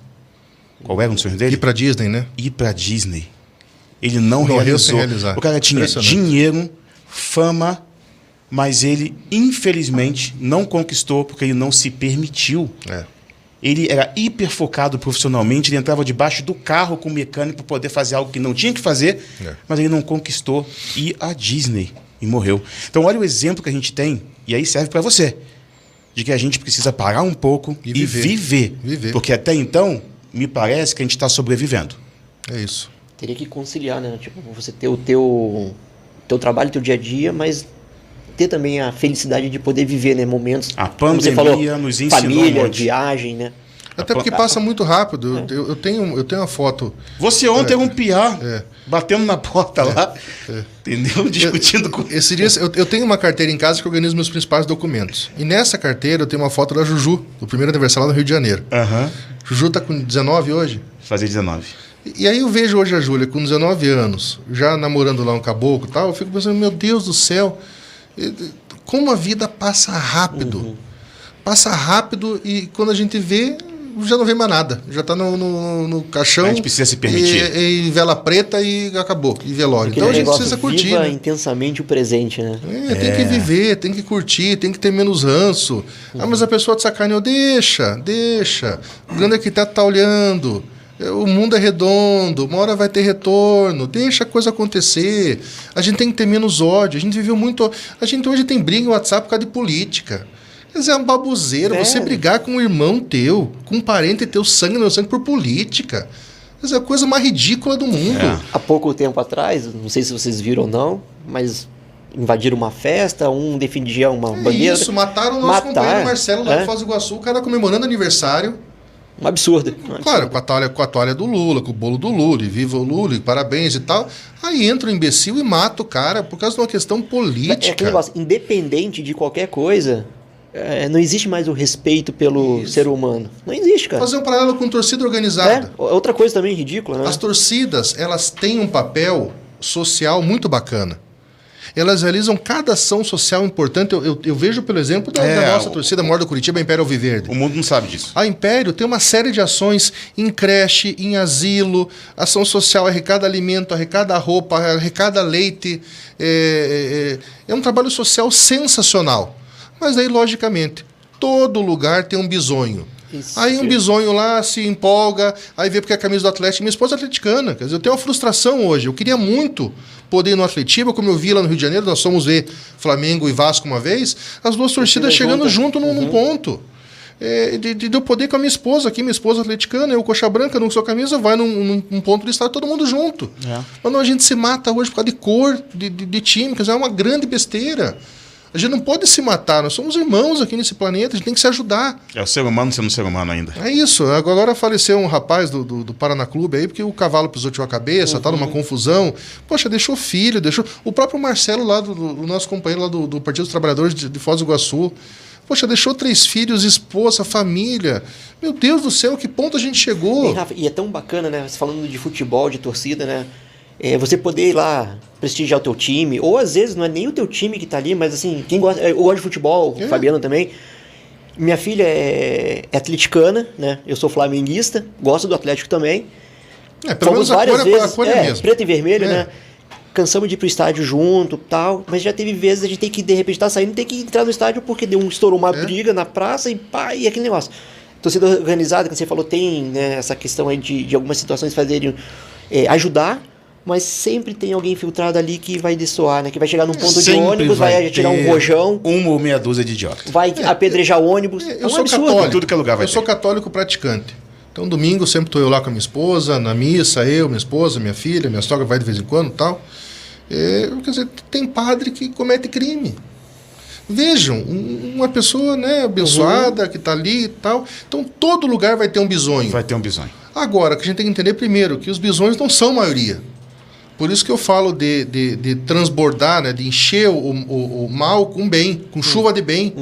Qual era um dos sonhos dele? Ir pra Disney, né? Ir pra Disney. Ele não Morreu sem realizou. realizar. O cara tinha dinheiro, fama, mas ele, infelizmente, não conquistou porque ele não se permitiu. Ele era hiper focado profissionalmente, ele entrava debaixo do carro com o mecânico para poder fazer algo que não tinha que fazer, mas ele não conquistou ir à Disney e morreu. Então, olha o exemplo que a gente tem, e aí serve para você, de que a gente precisa parar um pouco e viver. Porque até então, me parece que a gente está sobrevivendo. É isso. Teria que conciliar, né? Tipo, você ter o teu trabalho, teu dia a dia, mas ter também a felicidade de poder viver, né, momentos. A pandemia você falou, nos ensinou família, um monte. viagem, né? Até porque passa muito rápido. Eu tenho uma foto. Você ontem era um piá, batendo na porta lá, entendeu? Discutindo com... Esse dia, eu tenho uma carteira em casa que organiza meus principais documentos. E nessa carteira eu tenho uma foto da Juju, do primeiro aniversário lá no Rio de Janeiro. Juju tá com 19 hoje? Fazer 19. E aí eu vejo hoje a Júlia com 19 anos, já namorando lá um caboclo e tal, eu fico pensando, meu Deus do céu, como a vida passa rápido. Passa rápido e quando a gente vê, já não vê mais nada. Já está no caixão. A gente precisa se permitir. E vela preta e acabou. E velório. Então a gente precisa curtir. Viva intensamente o presente, né? Tem que viver, tem que curtir, tem que ter menos ranço. Ah, mas a pessoa te sacaneou. Deixa. O grande arquiteto está olhando. O mundo é redondo, uma hora vai ter retorno, deixa a coisa acontecer. A gente tem que ter menos ódio. A gente viveu muito. A gente hoje tem briga no WhatsApp por causa de política. Quer dizer, é uma baboseira. Você brigar com um irmão teu, com um parente teu, sangue no sangue por política. Quer dizer, é a coisa mais ridícula do mundo. Há pouco tempo atrás, não sei se vocês viram ou não, mas invadiram uma festa, um defendia uma bandeira. Isso, mataram o nosso companheiro Marcelo lá de Foz do Iguaçu, o cara comemorando aniversário. Um absurdo. Claro, com a toalha do Lula, com o bolo do Lula, e viva o Lula, e parabéns e tal. Aí entra o imbecil e mata o cara por causa de uma questão política. É aquele negócio, independente de qualquer coisa, não existe mais o respeito pelo ser humano. Não existe, cara. Fazer um paralelo com torcida organizada. Outra coisa também ridícula, né? As torcidas, elas têm um papel social muito bacana. Elas realizam cada ação social importante. Eu vejo pelo exemplo da nossa torcida maior do Curitiba, a Império Alviverde. O mundo não sabe disso. A Império tem uma série de ações em creche, em asilo, ação social, arrecada alimento, arrecada roupa, arrecada leite. É um trabalho social sensacional. Mas aí, logicamente, todo lugar tem um bisonho. Isso. Aí um bisonho lá se empolga, aí vê porque é a camisa do Atlético. Minha esposa é atleticana, quer dizer, eu tenho uma frustração hoje. Eu queria muito poder ir no Atletiba, como eu vi lá no Rio de Janeiro, nós fomos ver Flamengo e Vasco uma vez, as duas torcidas chegando junto num ponto. De eu poder ir com a minha esposa aqui, minha esposa atleticana, eu coxa branca, não sou camisa, vai num ponto de estar todo mundo junto. Mas não, a gente se mata hoje por causa de cor, de time, quer dizer, é uma grande besteira. A gente não pode se matar, nós somos irmãos aqui nesse planeta, a gente tem que se ajudar. É o ser humano sendo ser humano ainda. É isso. Agora faleceu um rapaz do Paraná Clube aí, porque o cavalo pisoteou a cabeça, tá numa confusão. Poxa, deixou filho, deixou... O próprio Marcelo lá, do nosso companheiro lá do Partido dos Trabalhadores de Foz do Iguaçu. Poxa, deixou 3 filhos, esposa, família. Meu Deus do céu, que ponto a gente chegou? Rafa, e é tão bacana, né? Você falando de futebol, de torcida, né? Você poder ir lá prestigiar o teu time, ou às vezes não é nem o teu time que tá ali, mas assim, quem gosta, eu gosto de futebol, o Fabiano também. Minha filha é atleticana, né? Eu sou flamenguista, gosto do Atlético também. Pelo menos a cor é mesmo. Preto e vermelho, né? Cansamos de ir pro estádio junto, tal, mas já teve vezes a gente tem que, de repente, tá saindo, tem que entrar no estádio porque estourou uma briga na praça e pá, e aquele negócio. Torcida organizada, que você falou, tem, né, essa questão aí de algumas situações fazerem ajudar, mas sempre tem alguém infiltrado ali que vai destoar, né? Que vai chegar num ponto de ônibus, vai tirar um rojão. Uma ou meia dúzia de idiotas. Vai apedrejar o ônibus. Eu sou católico. Tudo que é lugar vai ter. Eu sou católico praticante. Então, domingo, sempre estou eu lá com a minha esposa, na missa, minha esposa, minha filha, minha sogra vai de vez em quando e tal. Quer dizer, tem padre que comete crime. Vejam, uma pessoa, né, abençoada, que está ali e tal. Então, todo lugar vai ter um bisonho. Vai ter um bisonho. Agora, que a gente tem que entender primeiro que os bisonhos não são maioria. Por isso que eu falo de transbordar, né, de encher o mal com bem, com chuva de bem,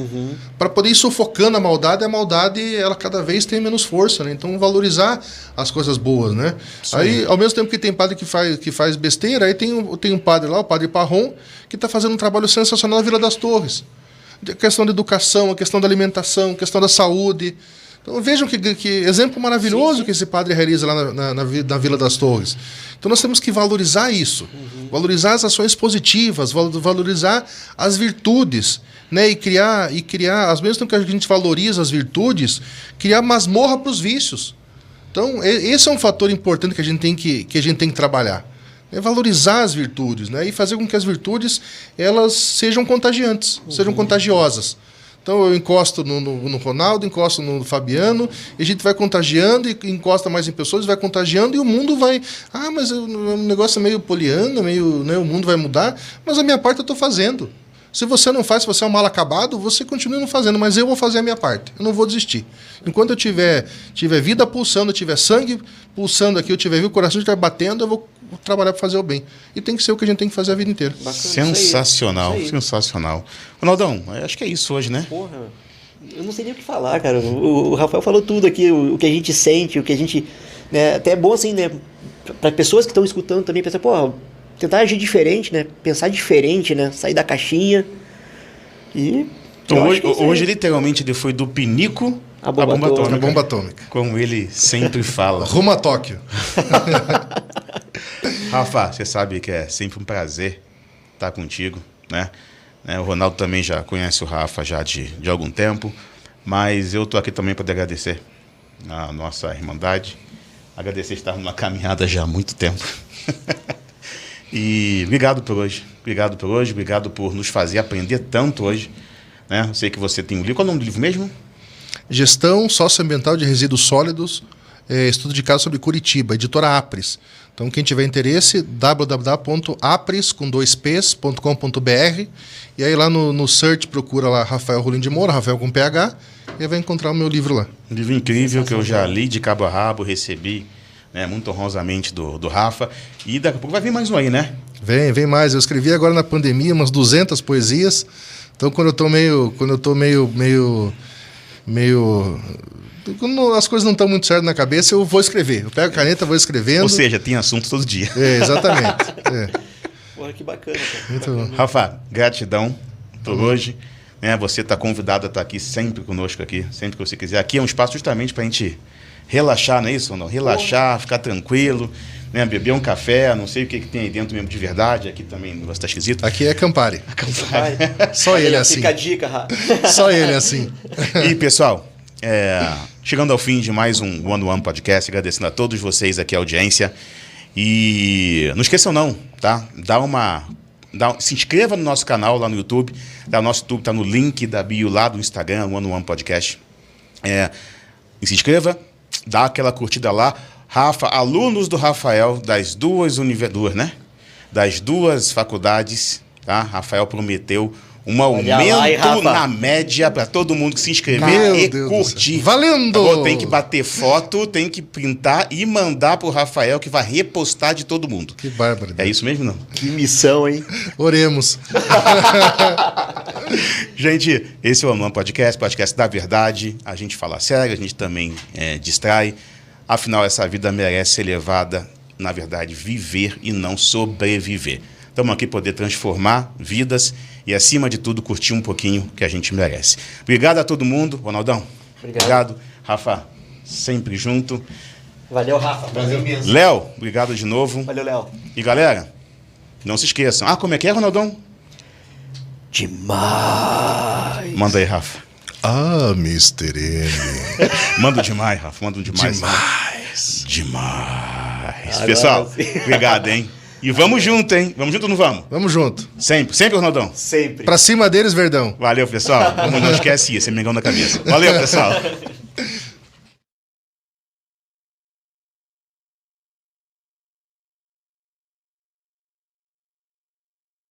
para poder ir sufocando a maldade, ela cada vez tem menos força, né? Então, valorizar as coisas boas, né? Sim. Aí, ao mesmo tempo que tem padre que faz besteira, aí tem um padre lá, o padre Parron, que está fazendo um trabalho sensacional na Vila das Torres. A questão da educação, a questão da alimentação, a questão da saúde. Então, vejam que exemplo maravilhoso que esse padre realiza lá na Vila das Torres. Então, nós temos que valorizar isso. Valorizar as ações positivas, valorizar as virtudes, né? E criar, ao mesmo tempo que a gente valoriza as virtudes, criar masmorra para os vícios. Então, esse é um fator importante que a gente tem que trabalhar. É valorizar as virtudes, né? E fazer com que as virtudes elas sejam contagiantes, sejam contagiosas. Então eu encosto no Ronaldo, encosto no Fabiano, e a gente vai contagiando e encosta mais em pessoas, vai contagiando e o mundo vai... Ah, mas o negócio é meio poliana, meio, né, o mundo vai mudar, mas a minha parte eu estou fazendo. Se você não faz, se você é um mal acabado, você continua não fazendo, mas eu vou fazer a minha parte. Eu não vou desistir. Enquanto eu tiver vida pulsando, tiver sangue pulsando aqui, eu tiver o coração estiver batendo, eu vou trabalhar para fazer o bem. E tem que ser o que a gente tem que fazer a vida inteira. Bacana, sensacional, isso aí. Sensacional. Ronaldão, acho que é isso hoje, né? Porra, eu não sei nem o que falar, cara. O Rafael falou tudo aqui, o que a gente sente, o que a gente... Né, até é bom, assim, né? Para pessoas que estão escutando também, pensar, pô, tentar agir diferente, né? Pensar diferente, né? Sair da caixinha. E... Então, hoje literalmente, ele foi do pinico à bomba atômica. Como ele sempre fala. Rumo a Tóquio. Rafa, você sabe que é sempre um prazer estar contigo, né? O Ronaldo também já conhece o Rafa já de algum tempo, mas eu estou aqui também para agradecer a nossa irmandade, agradecer estar numa caminhada já há muito tempo. E obrigado por hoje, obrigado por nos fazer aprender tanto hoje, né? Eu sei que você tem um livro, qual é o nome do livro mesmo? Gestão Socioambiental de Resíduos Sólidos, estudo de caso sobre Curitiba, editora Apres. Então, quem tiver interesse, www.apres.com.br, e aí lá no search procura lá Rafael Rolim de Moura, Rafael com PH, e aí vai encontrar o meu livro lá. Um livro incrível que eu já li de cabo a rabo, recebi, né, muito honrosamente do Rafa, e daqui a pouco vai vir mais um aí, né? Vem mais. Eu escrevi agora na pandemia umas 200 poesias, então quando eu tô meio quando as coisas não estão muito certas na cabeça, eu vou escrever. Eu pego a caneta, vou escrevendo. Ou seja, tem assunto todo dia. Exatamente. Porra, que bacana, cara. Muito bom. Rafa, gratidão por hoje. Você está convidado a estar aqui sempre conosco aqui, sempre que você quiser. Aqui é um espaço justamente para a gente relaxar, não é isso? Não? Relaxar, ficar tranquilo, né? Beber um café, não sei o que tem aí dentro mesmo de verdade. Aqui também o negócio está esquisito. Aqui é Campari. Só ele é assim. Fica a dica, Rafa. Só ele é assim. E, pessoal, chegando ao fim de mais um One One Podcast, agradecendo a todos vocês aqui a audiência. E não esqueçam não, tá? Se inscreva no nosso canal lá no YouTube. O nosso YouTube está no link da bio lá do Instagram, One One Podcast. E se inscreva, dá aquela curtida lá. Rafa, alunos do Rafael das duas faculdades, tá? Rafael prometeu um aumento na média para todo mundo que se inscrever curtir. Valendo! Tem que bater foto, tem que printar e mandar pro Rafael, que vai repostar de todo mundo. Que bárbaro. É isso mesmo, não? Que missão, hein? Oremos. Gente, esse é o One podcast da verdade. A gente fala sério, a gente também distrai. Afinal, essa vida merece ser levada, na verdade, viver e não sobreviver. Estamos aqui para poder transformar vidas e, acima de tudo, curtir um pouquinho que a gente merece. Obrigado a todo mundo. Ronaldão, obrigado. Rafa, sempre junto. Valeu, Rafa. Valeu mesmo. Léo, obrigado de novo. Valeu, Léo. E, galera, não se esqueçam. Como é que é, Ronaldão? Demais. Manda aí, Rafa. Mr. M. Manda demais, Rafa. Manda demais. Demais. Pessoal, obrigado, hein? E vamos junto, hein? Vamos junto ou não vamos? Vamos junto. Sempre, Ronaldão? Sempre. Pra cima deles, Verdão. Valeu, pessoal. Não esquece isso, é Mengão na cabeça. Valeu, pessoal.